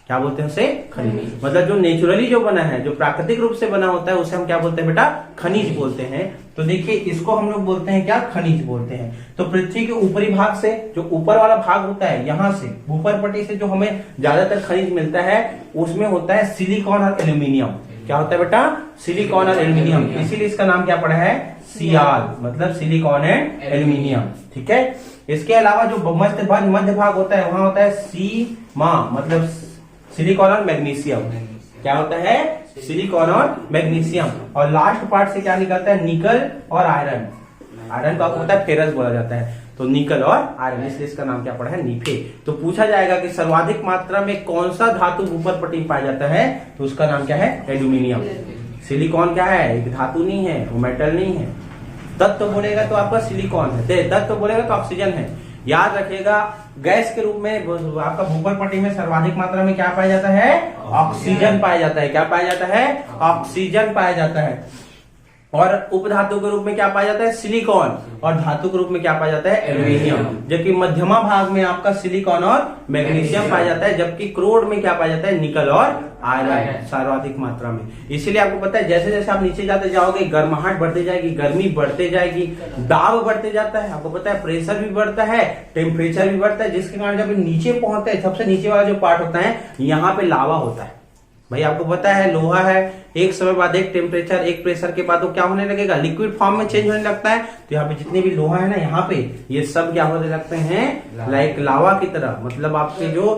क्या बोलते हैं उसे? खनिज। मतलब जो नेचुरली जो बना है, जो प्राकृतिक रूप से बना होता है उसे हम क्या बोलते हैं बेटा? खनिज बोलते हैं। तो देखिए इसको हम लोग बोलते हैं क्या? खनिज बोलते हैं। तो पृथ्वी के ऊपरी भाग से, जो ऊपर वाला भाग होता है, यहां से ऊपर पट्टी से जो हमें ज्यादातर खनिज मिलता है उसमें होता है सिलिकॉन और एल्यूमिनियम। क्या होता है बेटा? सिलिकॉन और एल्यूमिनियम। इसीलिए इसका नाम क्या पड़ा है? सियाल, मतलब सिलिकॉन एंड एल्यूमिनियम। ठीक है। इसके अलावा जो मध्य भाग होता है वहां होता है सीमा, मतलब सिलिकॉन और मैग्नीशियम। क्या होता है? सिलिकॉन और मैग्नीशियम। और लास्ट पार्ट से क्या निकलता है? निकल और आयरन। आयरन को आपको पता है फेरस बोला जाता है, तो निकल और आयरन, इसलिए इसका नाम क्या पड़ा है? नीफे। तो पूछा जाएगा कि सर्वाधिक मात्रा में कौन सा धातु ऊपर पट्टी में पाया जाता है, तो उसका नाम क्या है? एल्यूमिनियम। सिलिकॉन क्या है? एक धातु नहीं है, वो मेटल नहीं है। तत्व बोलेगा तो आपका सिलिकॉन है, तत्व बोलेगा तो ऑक्सीजन है। याद रखिएगा गैस के रूप में आपका भूपर पट्टी में सर्वाधिक मात्रा में क्या पाया जाता है? ऑक्सीजन पाया जाता है। क्या पाया जाता है? ऑक्सीजन पाया जाता है। और उपधातु के रूप में क्या पाया जाता है? सिलिकॉन। और धातु के रूप में क्या पाया जाता है? एल्यूमिनियम। जबकि मध्यमा भाग में आपका सिलिकॉन और मैग्नीशियम पाया जाता है, जबकि क्रोड में क्या पाया जाता है? निकल और आयरन सर्वाधिक मात्रा में। इसीलिए आपको पता है जैसे जैसे आप नीचे जाते जाओगे गर्माहट बढ़ती जाएगी, गर्मी बढ़ते जाएगी, दाब बढ़ते जाता है। आपको पता है प्रेशर भी बढ़ता है, टेम्परेचर भी बढ़ता है, जिसके कारण जब नीचे पहुंचते हैं, सबसे नीचे वाला जो पार्ट होता है यहाँ पे लावा होता है। भाई आपको पता है लोहा है, एक समय बाद एक टेम्परेचर, एक प्रेशर के बाद वो क्या होने लगेगा? लिक्विड फॉर्म में चेंज होने लगता है। तो यहाँ पे जितने भी लोहा है ना, यहाँ पे ये सब क्या होने लगते हैं? लाइक लावा की तरह, मतलब आपके जो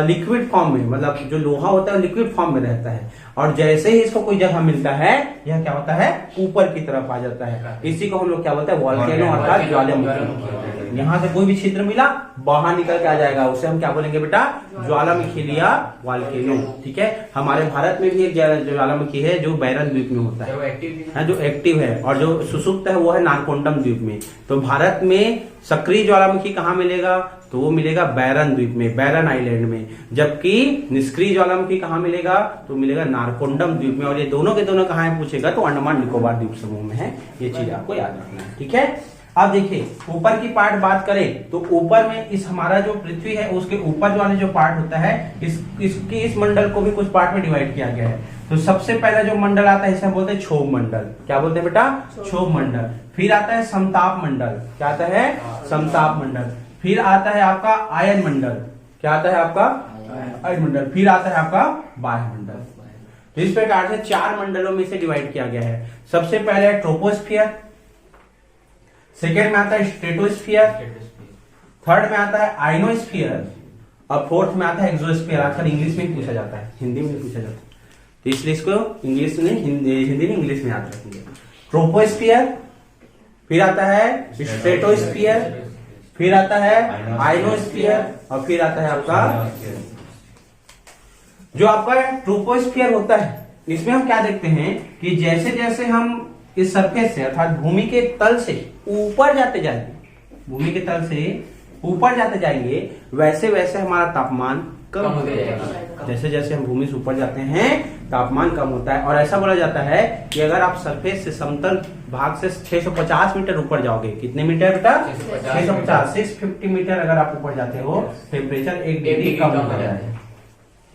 लिक्विड फॉर्म में, मतलब जो लोहा होता है वो लिक्विड फॉर्म में रहता है। और जैसे ही इसको कोई जगह मिलता है, यह क्या होता है? ऊपर की तरफ आ जाता है। इसी को हम लोग क्या बोलते हैं? वॉल्केनो अर्थात ज्वालामुखी। यहाँ से कोई भी छिद्र मिला बाहर निकल के आ जाएगा, उसे हम क्या बोलेंगे बेटा? ज्वालामुखी या वॉल्केनो। ठीक है। हमारे भारत में भी एक ज्वालामुखी है जो बैरन द्वीप में होता है, जो एक्टिव है, और जो सुसुप्त है वो है नारकोंडम द्वीप में। तो भारत में सक्रिय ज्वालामुखी कहाँ मिलेगा? तो वो मिलेगा बैरन द्वीप में, बैरन आइलैंड में। जबकि निष्क्रिय ज्वालामुखी कहाँ मिलेगा? तो मिलेगा नारकोंडम द्वीप में। और ये दोनों के दोनों कहाँ है पूछेगा तो अंडमान निकोबार द्वीप समूह में है। ये चीज आपको याद रखना है। ठीक है। अब देखिए ऊपर की पार्ट बात करें तो ऊपर में इस हमारा जो पृथ्वी है उसके ऊपर वाले जो पार्ट होता है, इस मंडल को भी कुछ पार्ट में डिवाइड किया गया है। तो सबसे पहला जो मंडल आता है इसे हम बोलते हैं क्षोभ मंडल। क्या बोलते हैं बेटा? क्षोभ मंडल। फिर आता है समताप मंडल। क्या आता है? समताप मंडल। फिर आता है आपका आयन मंडल। क्या आता है आपका? आयन मंडल। फिर आता है आपका बाह्य मंडल। तो इस प्रकार से 4 मंडलों में से डिवाइड किया गया है। सबसे पहले ट्रोपोस्फियर, सेकेंड में आता है स्ट्रेटोस्फियर, थर्ड में आता है आइनोस्फियर, और फोर्थ में आता है एक्सोस्फियर। आजकल इंग्लिश में पूछा जाता है, हिंदी में पूछा जाता है, तो इसलिए इसको इंग्लिश में हिंदी में इंग्लिश में याद रखेंगे। ट्रोपोस्फियर, फिर आता है स्ट्रेटोस्फियर, फिर आता है आइनोस्फियर, और फिर आता है आपका जो आपका ट्रोपोस्फियर होता है। इसमें हम क्या देखते हैं कि जैसे जैसे हम इस सरफेस से अर्थात भूमि के तल से ऊपर जाते जाएंगे, भूमि के तल से ऊपर जाते जाएंगे, वैसे वैसे हमारा तापमान कम होता जाएगा। जैसे जैसे हम भूमि से ऊपर जाते हैं तापमान कम होता है। और ऐसा बोला जाता है कि अगर आप सरफेस से, समतल भाग से 650 मीटर ऊपर जाओगे, कितने मीटर बेटा? 650, 650 मीटर अगर आप ऊपर जाते हो, टेम्परेचर 1 डिग्री कम हो जाता है,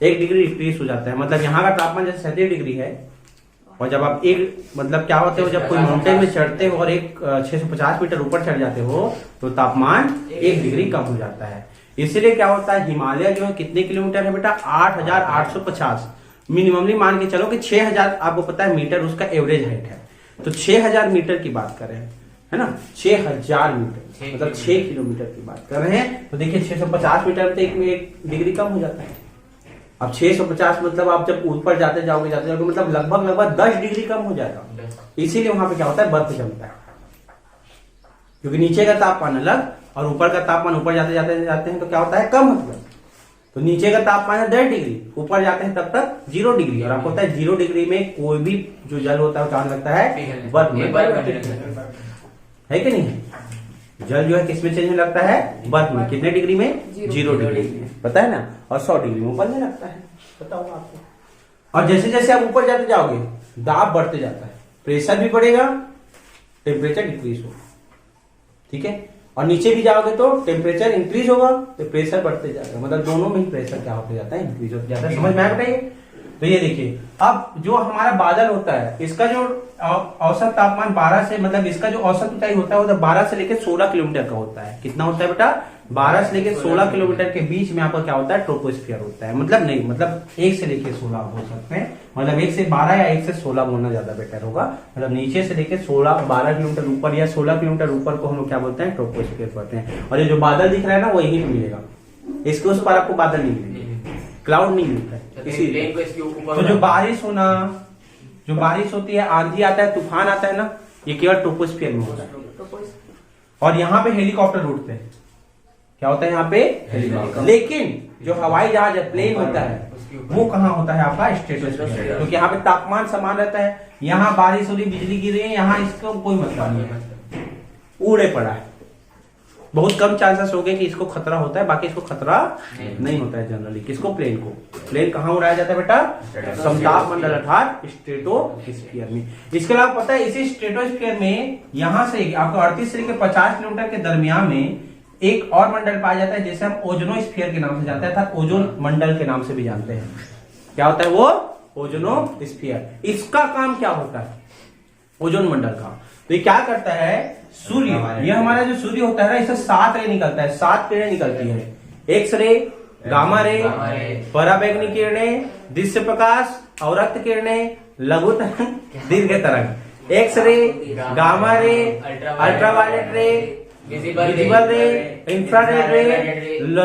1 डिग्री डिक्रीज हो जाता है। मतलब यहाँ का तापमान जैसे 37 डिग्री है, और जब आप मतलब क्या होते हो, जब कोई माउंटेन में चढ़ते हो और 650 मीटर ऊपर चढ़ जाते हो तो तापमान 1 डिग्री कम हो जाता है। इसीलिए क्या होता है, हिमालय जो है कितने किलोमीटर है बेटा? 8,850। मिनिममली मान के चलो कि 6,000 आपको पता है मीटर उसका एवरेज हाइट है, तो 6,000 मीटर की बात कर रहे हैं, है ना? 6,000 मीटर मतलब 6 किलोमीटर की बात कर रहे हैं। तो देखिए 650 मीटर पे 1 डिग्री कम हो जाता है। अब 650 मतलब आप जब ऊपर जाते जाओगे मतलब लगभग 10 डिग्री कम हो जाएगा। इसीलिए वहां पे क्या होता है? बर्फ जमता है, क्योंकि नीचे का तापमान अलग और ऊपर का तापमान, ऊपर जाते जाते हैं तो क्या होता है? कम होता है। तो नीचे का तापमान है 10 डिग्री, ऊपर जाते हैं तब तक 0 डिग्री। और आपको पता है 0 डिग्री में कोई भी जो जल होता है क्या लगता है? बर्फ में है कि नहीं? जल जो है किसमें चेंज होने लगता है? बर्फ में। कितने डिग्री में? 0 डिग्री में, पता है ना। और 100 डिग्री में उबलने लगता है, पता होगा आपको। और जैसे जैसे आप ऊपर जाते जाओगे दाब बढ़ते जाता है, प्रेशर भी बढ़ेगा, टेम्परेचर डिक्रीज होगा, ठीक है। और नीचे भी जाओगे तो टेम्परेचर इंक्रीज होगा तो प्रेशर बढ़ते जाएगा, मतलब दोनों में ही प्रेशर क्या होते जाता है? इंक्रीज होते जाता है। समझ में आया बताइए? तो ये देखिए, अब जो हमारा बादल होता है इसका जो औसत तापमान 12 से, मतलब इसका जो औसत ऊंचाई होता है वो 12 से लेकर 16 किलोमीटर का होता है। कितना होता है बेटा? 12 से लेकर 16 किलोमीटर के बीच में आपका क्या होता है? ट्रोपोस्फियर होता है। मतलब नहीं, मतलब 1 से लेकर 16 बोल सकते हैं, मतलब 1 से 12 या 1 से 16 बोलना ज्यादा बेटर होगा। मतलब नीचे से लेकर 12 किलोमीटर ऊपर या 16 किलोमीटर ऊपर को हम लोग क्या बोलते हैं? ट्रोपोस्फियर कहते हैं। और ये जो बादल दिख रहा है ना वो यही पे मिलेगा, इसके उस पर आपको बादल नहीं मिलेंगे, क्लाउड नहीं मिलता है। इसीलिए तो जो बारिश होना, जो बारिश होती है, आंधी आता है, तूफान आता है ना, ये केवल ट्रोपोस्फियर में होता है। और यहाँ पे हेलीकॉप्टर उड़ते हैं, क्या होता है यहाँ पे? हेलीकॉप्टर। लेकिन जो हवाई जहाज है, प्लेन होता है, वो कहाँ होता है? आपका स्ट्रेटोस्फीयर, क्योंकि यहाँ पे तापमान समान रहता है। यहाँ बारिश हो रही, बिजली गिर रही है, यहाँ इसका कोई मतलब नहीं है, उड़े पड़ा है। बहुत कम चांसेस हो गए कि इसको खतरा होता है, बाकी इसको खतरा नहीं होता है जनरली। किसको? प्लेन को। प्लेन कहाँ उड़ाया जाता है बेटा? समताप मंडल अर्थात स्ट्रेटोस्फीयर में। इसके अलावा पता है इसी स्ट्रेटोस्फीयर में यहाँ से आपको 38 से लेकर 50 किलोमीटर के दरमियान में एक और मंडल पाया जाता है जिसे हम ओजोनोस्फीयर के नाम से जानते हैं, अर्थात ओजोन मंडल के नाम से भी जानते हैं। क्या होता है वो? ओजोनोस्फीयर। इसका काम क्या होता है? ओजोन मंडल का, तो ये क्या करता है? सूर्य, ये हमारा जो सूर्य होता है ना, इससे 7 रे निकलता है, 7 किरणें निकलती है। एक्स रे, गामा रे, पराबैंगनी किरणें, दृश्य प्रकाश, अवरक्त किरणें, लघु तरंग, दीर्घ तरंग। X ray, gamma ray, ultraviolet रे, विजिबल रे, इंफ्रारेड रे,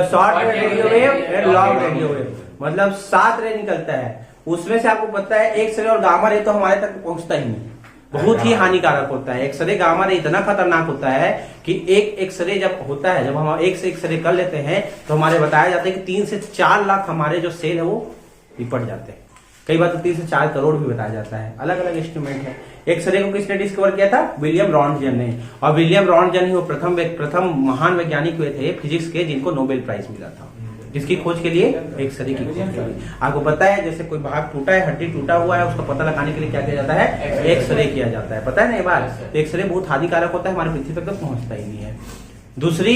short radio wave and long radio wave, मतलब 7 रे निकलता है। उसमें से आपको पता है एक्स रे और गामा रे तो हमारे तक पहुंचता ही नहीं, बहुत ही हानिकारक होता है। एक्सरे गामा रे इतना खतरनाक होता है कि एक एक्सरे जब होता है, जब हम एक से एक्सरे कर लेते हैं तो हमारे बताया जाता है कि 3 से 4 लाख हमारे जो सेल है वो निपट जाते हैं। कई बार तो 3 से 4 करोड़ भी बताया जाता है, अलग अलग एस्टिमेट है। एक्सरे को किसने डिस्कवर किया था? विलियम रॉन्टजन ने। और विलियम रॉन्टजन ही वो प्रथम महान वैज्ञानिक हुए थे फिजिक्स के जिनको नोबेल प्राइज मिला था, जिसकी खोज के लिए? एक्सरे की खोज के लिए। आपको पता है जैसे कोई भाग टूटा है, हड्डी टूटा हुआ है, उसका पता लगाने के लिए क्या किया जाता है? एक्सरे किया जाता है, पता है ना ये बात। तो एक्सरे बहुत हानिकारक होता है, हमारे पृथ्वी तक तो पहुंचता ही नहीं है। दूसरी,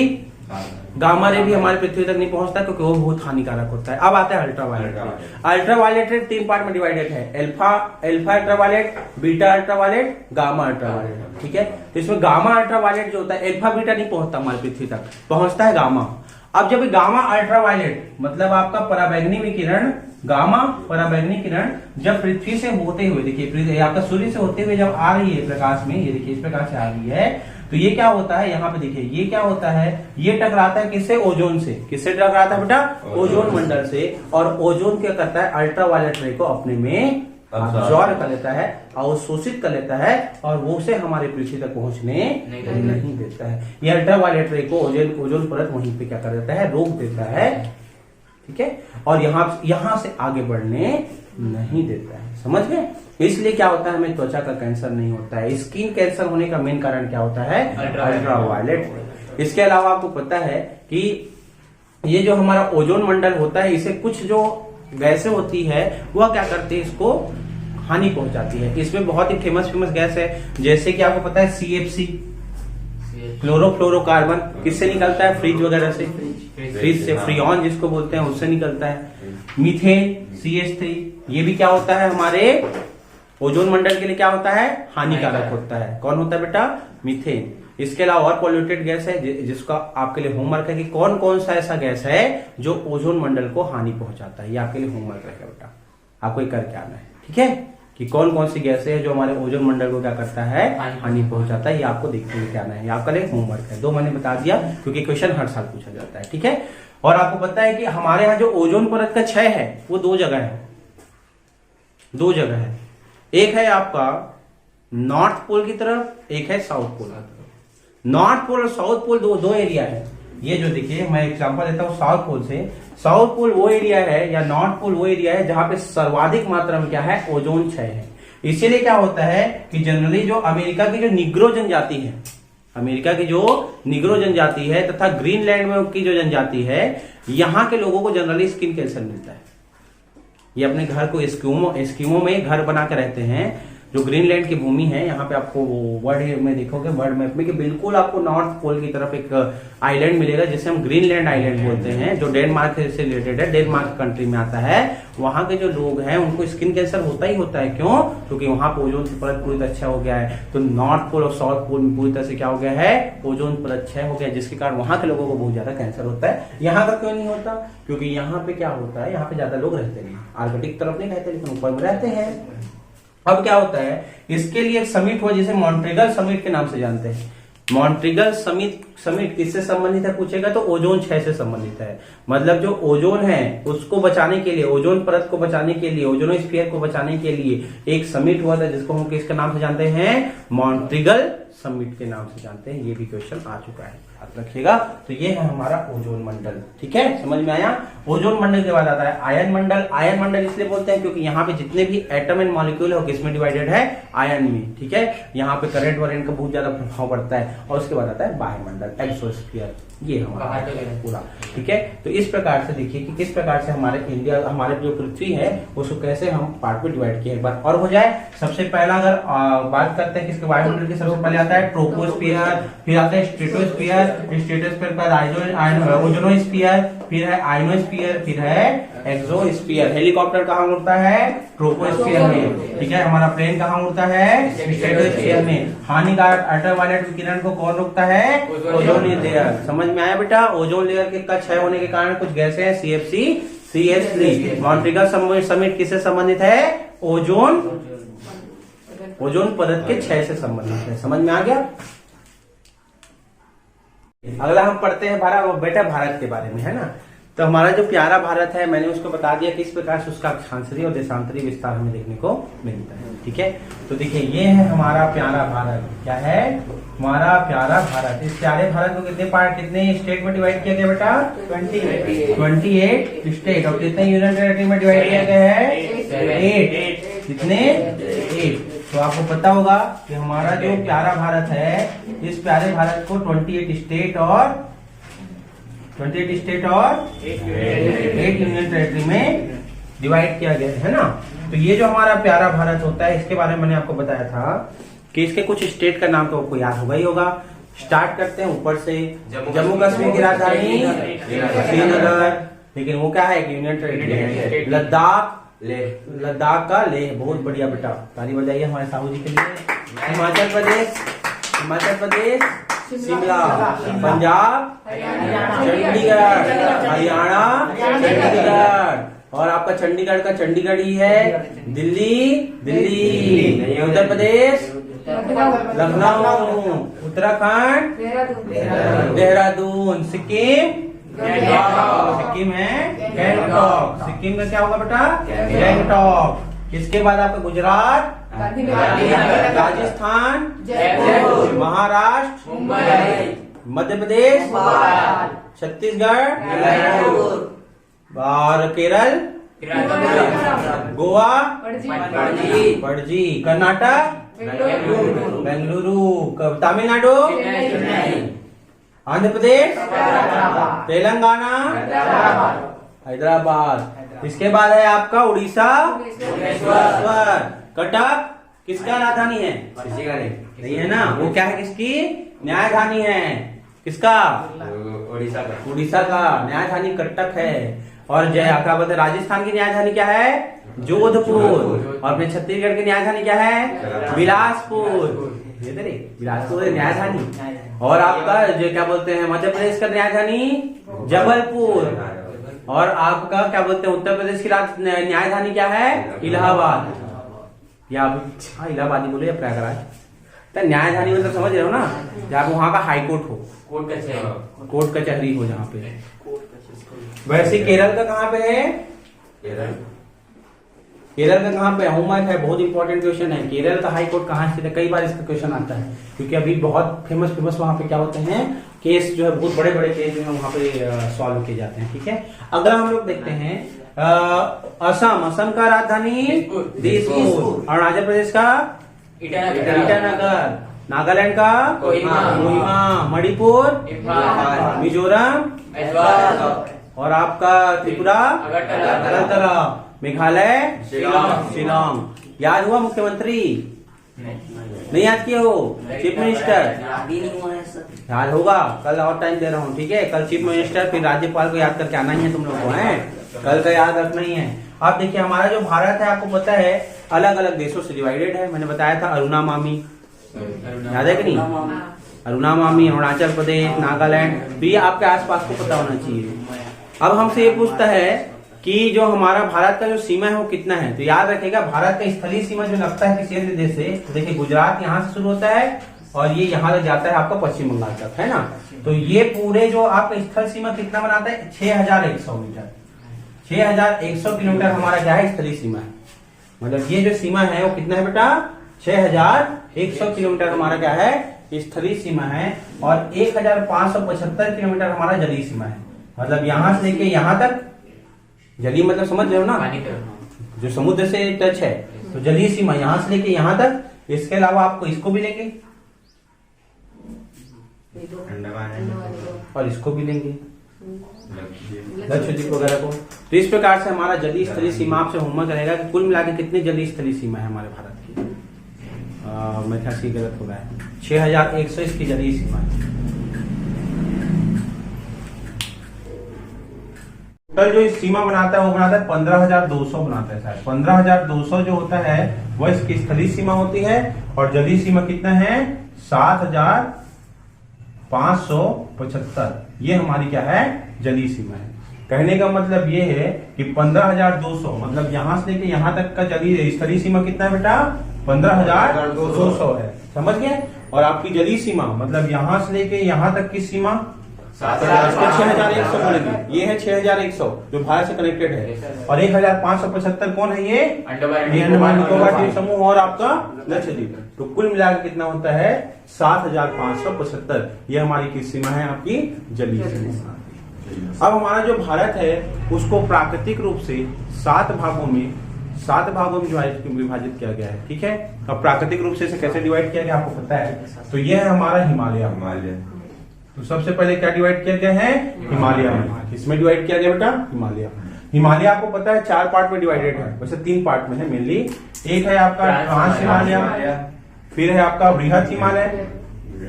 गामा रे भी हमारे पृथ्वी तक नहीं पहुंचता क्योंकि वो बहुत हानिकारक होता है। अब आता है अल्ट्रावायलेट रे। अल्ट्रावायलेट रे 3 पार्ट में डिवाइडेड है, alpha ultraviolet, beta ultraviolet, gamma ultraviolet, ठीक है। तो इसमें गामा अल्ट्रावायलेट जो होता है, अल्फा बीटा नहीं पहुंचता हमारे पृथ्वी तक, पहुंचता है गामा। अब जब गामा अल्ट्रावायलेट मतलब आपका पराबैंगनी विकिरण, गामा पराबैंगनी किरण जब पृथ्वी से होते हुए, देखिए आपका सूर्य से होते हुए जब आ रही है प्रकाश में, ये देखिए इस प्रकार से आ रही है, तो ये क्या होता है? यहाँ पे देखिए ये क्या होता है? ये टकराता है किससे? ओजोन से। किससे टकराता है बेटा? ओजोन मंडल से। और ओजोन क्या करता है? अल्ट्रावायलेट रे को अपने में अब्सॉर्ब कर लेता है, अवशोषित कर लेता है, और वो से हमारे पृथ्वी तक पहुंचने नहीं देता है। ये अल्ट्रावायलेट रे को ओजोन परत वहीं पे क्या कर देता है? रोक देता है, ठीक है। और यहां से आगे बढ़ने नहीं देता है, समझ गए। इसलिए क्या होता है? हमें त्वचा का कैंसर नहीं होता है। स्किन कैंसर होने का मेन कारण क्या होता है? अल्ट्रावायलेट। इसके अलावा आपको पता है कि ये जो हमारा ओजोन मंडल होता है, इसे कुछ जो गैसें होती है वह क्या करती है? इसको हानि पहुंचाती है। इसमें बहुत ही फेमस गैस है, जैसे कि आपको पता है CFC, क्लोरोफ्लोरोकार्बन, किससे निकलता है? फ्रिज वगैरह से, फ्रिज से, फ्रीऑन जिसको बोलते हैं उससे निकलता है। मीथेन CH3, ये भी क्या होता है? हमारे ओजोन मंडल के लिए क्या होता है? हानिकारक होता है। कौन होता है बेटा? मीथेन। इसके अलावा और पॉल्यूटेड गैस है जिसका आपके लिए होमवर्क है कि कौन कौन सा ऐसा गैस है जो ओजोन मंडल को हानि पहुंचाता है। ये आपके लिए होमवर्क रहेगा बेटा, आपको ये करके आना है, ठीक है, कि कौन कौन सी गैसें है जो हमारे ओजोन मंडल को क्या करता है? हानि पहुंचाता है। ये आपको देखते हुए आना है, ये आपका लिए होमवर्क है। 2 मैंने बता दिया क्योंकि क्वेश्चन हर साल पूछा जाता है, ठीक है। और आपको पता है कि हमारे यहाँ जो ओजोन परत का क्षय है वो 2 जगह है, 2 जगह है। एक है आपका नॉर्थ पोल की तरफ, एक है साउथ पोल की तरफ। नॉर्थ पोल और साउथ पोल दो एरिया है। ये जो देखिए मैं एग्जांपल देता हूँ साउथ पोल से। साउथ पोल वो एरिया है या नॉर्थ पोल वो एरिया है जहां पे सर्वाधिक मात्रा में क्या है? ओजोन क्षय है। इसीलिए क्या होता है कि जनरली जो अमेरिका की जो निग्रो जनजाति है, अमेरिका की जो निग्रो जनजाति है तथा ग्रीनलैंड में की जो जनजाति है, यहाँ के लोगों को जनरली स्किन कैंसर मिलता है। ये अपने घर को एस्किमो में घर बना के रहते हैं। जो ग्रीनलैंड की भूमि है, यहाँ पे आपको वर्ल्ड में देखोगे, वर्ल्ड मैप में कि बिल्कुल आपको नॉर्थ पोल की तरफ एक आइलैंड मिलेगा जिसे हम ग्रीनलैंड आइलैंड बोलते हैं, जो डेनमार्क से रिलेटेड है, डेनमार्क कंट्री में आता है। वहां के जो लोग हैं उनको स्किन कैंसर होता ही होता है। क्यों? क्योंकि वहां पर ओजोन की परत पूरी तरह अच्छा हो गया है। तो नॉर्थ पोल और साउथ पोल में पूरी तरह से क्या हो गया है, ओजोन परत अच्छा हो गया, जिसके कारण वहां के लोगों को बहुत ज्यादा कैंसर होता है। यहाँ का क्यों नहीं होता? क्योंकि यहाँ पे क्या होता है, यहाँ पे ज्यादा लोग रहते नहीं, आर्कटिक तरफ नहीं रहते लेकिन ऊपर में रहते हैं। अब क्या होता है, इसके लिए एक समिट हुआ जिसे मॉन्ट्रिगल समिट के नाम से जानते हैं। मॉन्ट्रिगल समिट किससे संबंधित है पूछेगा तो ओजोन 6 से संबंधित है। मतलब जो ओजोन है उसको बचाने के लिए, ओजोन परत को बचाने के लिए, ओजोनोस्फीयर को बचाने के लिए एक समिट हुआ था जिसको हम किसके नाम से जानते हैं, मॉन्ट्रिगल समिट के नाम से जानते हैं। ये भी क्वेश्चन आ चुका है, याद रखिएगा। तो ये है हमारा ओजोन मंडल, ठीक है, समझ में आया। ओजोन मंडल के बाद आता है आयन मंडल। आयन मंडल इसलिए बोलते हैं क्योंकि यहाँ पे जितने भी एटम एंड मॉलिक्यूल है वो किसमें डिवाइडेड है, आयन में, ठीक है। यहाँ पे करंट वरेंट का बहुत ज्यादा प्रभाव पड़ता है। और उसके बाद आता है वायुमंडल, एक्सोस्फीयर, ये हमारा पूरा, ठीक है। तो इस प्रकार से देखिए कि किस प्रकार से हमारे इंडिया, हमारे जो पृथ्वी है उसको कैसे हम पार्ट में डिवाइड किए। एक बार और हो जाए, सबसे पहला अगर बात करते हैं किसके, वायुमंडल के, सबसे पहले आता है ट्रोपोस्फीयर, फिर आता है स्ट्रेटोस्फीयर, स्ट्रेटोस्फीयर के बाद ओजोनोस्फीयर, फिर है आयनोस्फीयर, फिर है एक्सोस्फीयर। हेलीकॉप्टर कहाँ उड़ता है, ट्रोपोस्फीयर में, ठीक है। हमारा प्लेन कहाँ उड़ता है, स्ट्रेटोस्फीयर में। हानिकारक अल्ट्रावायलेट विकिरण को कौन रोकता है, ओजोन लेयर। समझ में आया बेटा। ओजोन लेयर के का क्षय होने के कारण कुछ गैसें हैं, CFC, CH3। मॉन्ट्रिगल समिट किससे संबंधित है, ओजोन परत के क्षय से संबंधित है। समझ में आ गया। अगला हम पढ़ते हैं बेटा भारत के बारे में, है ना। तो हमारा जो प्यारा भारत है, मैंने उसको बता दिया किस प्रकार से उसका अक्षांतरी और देशांतरी विस्तार हमें देखने को मिलता है, ठीक है। तो देखिए ये है हमारा प्यारा भारत। क्या है, हमारा प्यारा भारत। इस प्यारे भारत को कितने स्टेट में डिवाइड किया गया बेटा, 28 स्टेट। और कितने यूनियन टेरिटरी में डिवाइड किया गया है, 8। कितने, 8। तो आपको पता होगा कि हमारा जो प्यारा भारत है, इस प्यारे भारत को 28 स्टेट और 8 यूनियन टेरिटरी में डिवाइड किया गया है ना। तो ये जो हमारा प्यारा भारत होता है, इसके बारे में मैंने आपको बताया था कि इसके कुछ स्टेट का नाम तो आपको याद होगा ही होगा। स्टार्ट करते हैं ऊपर से। जम्मू कश्मीर की राजधानी श्रीनगर, लेकिन वो क्या है, यूनियन टेरिटरी। लद्दाख का लेह, बहुत बढ़िया बेटा, ताली बजाइए हमारे साहू जी के लिए। हिमाचल प्रदेश शिमला, पंजाब चंडीगढ़, हरियाणा चंडीगढ़, और आपका चंडीगढ़ का चंडीगढ़ ही है। दिल्ली, उत्तर प्रदेश लखनऊ, उत्तराखंड देहरादून, सिक्किम है गैंगटॉक। सिक्किम का क्या होगा बेटा, गैंगटॉक। इसके बाद आपका गुजरात, राजस्थान, महाराष्ट्र, मध्य प्रदेश, छत्तीसगढ़, और केरल, गोवा, पणजी, कर्नाटक, बेंगलुरु, तमिलनाडु, आंध्र प्रदेश, तेलंगाना, हैदराबाद। इसके बाद है आपका उड़ीसा, भुवनेश्वर। कटक किसका राजधानी है, नहीं है ना, वो क्या है, किसकी न्यायधानी है, किसका, उड़ीसा का न्यायधानी कटक है। और क्या बोलते हैं, राजस्थान की न्यायधानी क्या है, जोधपुर। और अपने छत्तीसगढ़ की न्यायधानी क्या है, बिलासपुर। बिलासपुर है न्यायधानी। और आपका जो क्या बोलते हैं, मध्य प्रदेश का न्यायधानी जबलपुर। और आपका क्या बोलते हैं, उत्तर प्रदेश की न्यायधानी क्या है, इलाहाबाद। या हाँ, इलाहाबादी बोले या प्रयागराज। तो न्यायधानी मतलब समझ रहे हो ना, जहाँ वहां का हाई कोर्ट हो, कोर्ट कचहरी हो जहाँ पे। वैसे केरल का कहाँ पे है, केरल का कहाँ पे, होमवर्क है, बहुत इंपॉर्टेंट क्वेश्चन है। केरल का हाई कोर्ट कहाँ स्थित है, कई बार इसका क्वेश्चन आता है, क्योंकि अभी बहुत फेमस वहां पे क्या होते हैं, केस जो है बहुत बड़े बड़े केस जो है वहां पे सॉल्व किए जाते हैं, ठीक है। अगला हम लोग देखते हैं असम का राजधानी दिसपुर। अरुणाचल प्रदेश का ईटानगर। नागालैंड का कोहिमा, मणिपुर, मिजोरम और आपका त्रिपुरा, अगरतला, मेघालय, शिलोंग। याद हुआ मुख्यमंत्री? नहीं याद किए हो? चीफ मिनिस्टर याद होगा, कल और टाइम दे रहा हूँ, ठीक है? कल चीफ मिनिस्टर फिर राज्यपाल को याद करके आना ही है तुम लोगों को, है कल का याद रखना ही है। अब देखिए हमारा जो भारत है आपको पता है अलग अलग देशों से डिवाइडेड है। मैंने बताया था अरुणा मामी, याद है कि नहीं? अरुणा मामी, अरुणाचल प्रदेश, नागालैंड, तो ये आपके आसपास को पता होना चाहिए। अब हमसे ये पूछता है कि जो हमारा भारत का जो सीमा है वो कितना है, तो याद रखेगा भारत का स्थलीय सीमा जो लगता है किसी अन्य देश से, तो देखिए गुजरात यहाँ से शुरू होता है और ये यहाँ तक जाता है आपका पश्चिम बंगाल तक, है ना? तो ये पूरे जो आपका स्थल सीमा कितना बनाता है? 6100 मीटर, 6100 किलोमीटर हमारा क्या है? स्थलीय सीमा है। मतलब ये जो सीमा है वो कितना है बेटा? 6100 किलोमीटर हमारा क्या है? स्थलीय सीमा है। और 1575 किलोमीटर हमारा जलीय सीमा है। मतलब यहाँ से लेके यहाँ तक, जलीय मतलब समझ रहे हो ना, जो समुद्र से टच है, तो जलीय सीमा यहाँ से लेके यहाँ तक। इसके अलावा आपको इसको भी लेंगे और इसको भी लेंगे, लक्षद्वीप वगैरह को। तो इस प्रकार से हमारा जलीय स्थलीय सीमा आपसे होमवर्क रहेगा कि कुल मिला के कितनी जलीय स्थलीय सीमा है हमारे भारत की। मेरे ख्याल से गलत हो रहा है, 6100 इसकी जलीय सीमा है। टोटल जो सीमा बनाता है वो बनाता है 15,200 बनाता है शायद। 15,200 जो होता है वह इसकी स्थलीय सीमा होती है और जलीय सीमा कितना है? 7,575। ये हमारी क्या है? जलीय सीमा है। कहने का मतलब ये है कि 15,200 मतलब यहाँ से लेके यहाँ तक का जलीय स्थलीय सीमा कितना है बेटा? 15,200 है, समझ गए? और आपकी जलीय सीमा मतलब यहाँ से लेके यहाँ तक की सीमा 6100 बोलेंगे। ये है 6100 जो भारत से कनेक्टेड है। और 1575 कौन है? ये अंडमान निकोबार द्वीप समूह और आपका लक्षद्वीप। तो कुल मिलाकर कितना होता है? 7575। ये हमारी किस सीमा है? आपकी जलीय सीमा। अब हमारा जो भारत है उसको प्राकृतिक रूप से 7 भागों में विभाजित किया गया है, ठीक है? अब प्राकृतिक रूप से इसे कैसे डिवाइड किया गया आपको पता है? तो यह है हमारा हिमालय। तो सबसे पहले क्या डिवाइड किया गया है? हिमालय में। किसमें डिवाइड किया गया बेटा? हिमालय आपको पता है 4 पार्ट में डिवाइडेड है, वैसे 3 पार्ट में है मेनली। एक है आपका ट्रांस हिमालय, फिर है आपका बृहद हिमालय,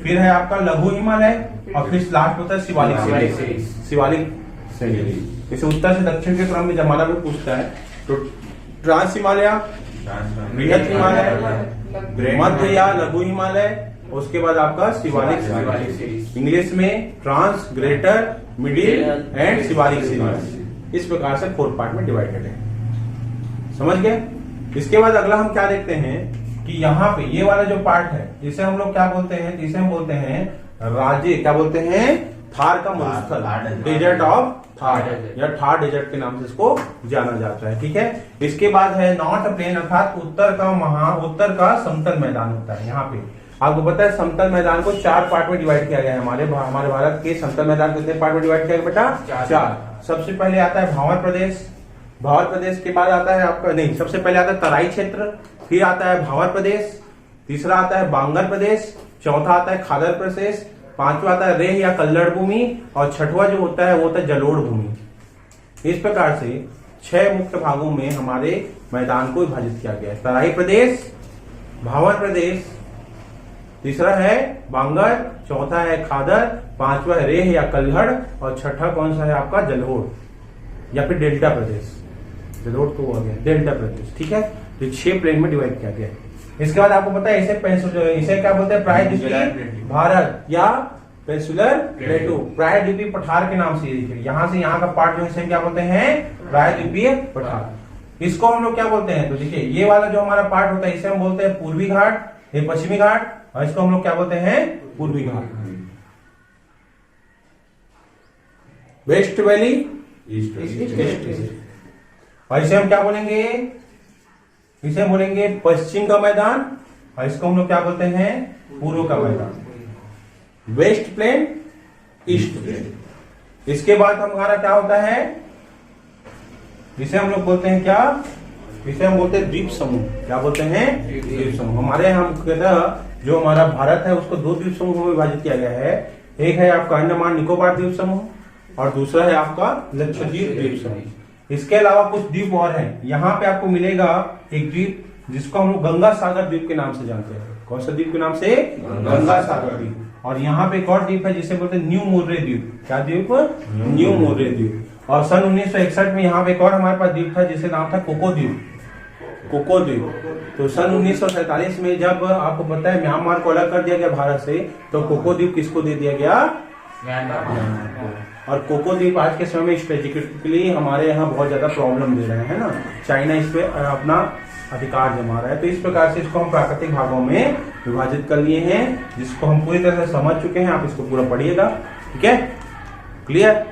फिर है आपका लघु हिमालय और फिर लास्ट होता है शिवालिक श्रेणी। इसे उत्तर से दक्षिण के क्रम में जमाना भी पूछता है। तो ट्रांस हिमालय, बृहद हिमालय, मध्य या लघु हिमालय, उसके बाद आपका शिवालिक, इंग्लिश में trans, greater, middle and Shivalik series. इस प्रकार से 4 पार्ट में डिवाइडेड है, समझ गए? इसके बाद अगला हम क्या देखते हैं कि यहाँ पे ये वाला जो पार्ट है जिसे हम लोग क्या बोलते हैं? जिसे हम बोलते हैं राज्य, क्या बोलते हैं? थार का मरुस्थल, डेजर्ट ऑफ थार या थार डेजर्ट के नाम से इसको जाना जाता है, ठीक है? इसके बाद है नॉर्थ प्लेन अर्थात उत्तर का समतल मैदान होता है। यहाँ पे आपको पता है समतल मैदान को 4 पार्ट में डिवाइड किया गया है। हमारे भारत के समतल मैदान कितने पार्ट में डिवाइड किया गया बेटा? 4। सबसे पहले आता है भावर प्रदेश के बाद आता है आपका सबसे पहले आता है तराई क्षेत्र, फिर आता है भावर प्रदेश, तीसरा आता है बांगर प्रदेश, चौथा आता है खादर प्रदेश, 5वां आता है रेह या कल्लड़ भूमि और 6वां जो होता है वो होता है जलोढ़ भूमि। इस प्रकार से 6 मुख्य भागों में हमारे मैदान को विभाजित किया गया है। तराई प्रदेश, भावर प्रदेश, तीसरा है बांगर, चौथा है खादर, 5वां है रेह या कल्हड़ और 6ठा कौन सा है आपका? जलोढ़ या फिर डेल्टा प्रदेश। जलोढ़ तो हो गया डेल्टा प्रदेश, ठीक है? तो 6 प्लेन में डिवाइड किया गया है। इसके बाद आपको पता है इसे क्या बोलते हैं? प्रायद्वीपीय भारत या पेनिनसुलर प्लेटू, प्रायद्वीपीय पठार के नाम से। यहाँ से यहाँ का पार्ट जो है क्या बोलते हैं? प्रायद्वीपीय पठार। इसको हम लोग क्या बोलते हैं? तो देखिए ये वाला जो हमारा पार्ट होता है इसे हम बोलते हैं पूर्वी घाट, ये पश्चिमी घाट और इसको हम लोग क्या बोलते हैं? पूर्वी घाट। Waste valley, east. और इसे हम क्या बोलेंगे? इसे बोलेंगे पश्चिम का मैदान और इसको हम लोग क्या बोलते हैं? पूर्व का मैदान। West plain, east plain. इसके बाद हमारा क्या होता है? इसे हम लोग बोलते हैं क्या? इसे हम बोलते हैं द्वीप समूह। क्या बोलते हैं? द्वीप समूह। हमारे यहाँ मुख्यतः जो हमारा भारत है उसको 2 द्वीप समूहों में विभाजित किया गया है। एक है आपका अंडमान निकोबार द्वीप समूह और दूसरा है आपका लक्षद्वीप द्वीप समूह। इसके अलावा कुछ द्वीप और हैं। यहाँ पे आपको मिलेगा एक द्वीप जिसको हम लोग गंगा सागर द्वीप के नाम से जानते हैं। कौन सा द्वीप के नाम से? गंगा सागर द्वीप। और यहाँ पे एक और द्वीप है जिसे बोलते हैं न्यू मोर्रे द्वीप। क्या द्वीप? न्यू मोर्रे द्वीप। और सन 1961 में यहाँ पे एक और हमारे पास द्वीप था जिसे नाम था कोको द्वीप। कोको द्वीप। तो सन 1947 में जब आपको पता है म्यांमार को अलग कर दिया गया भारत से, तो कोको द्वीप किसको दे दिया गया? म्यांमार को। और कोको द्वीप आज के समय में स्ट्रेटेजिकली हमारे यहाँ बहुत ज्यादा प्रॉब्लम दे रहे हैं ना, चाइना इस पे अपना अधिकार जमा रहा है। तो इस प्रकार से इसको हम प्राकृतिक भागों में विभाजित कर लिए हैं, जिसको हम पूरी तरह से समझ चुके हैं। आप इसको पूरा पढ़िएगा, ठीक है? क्लियर?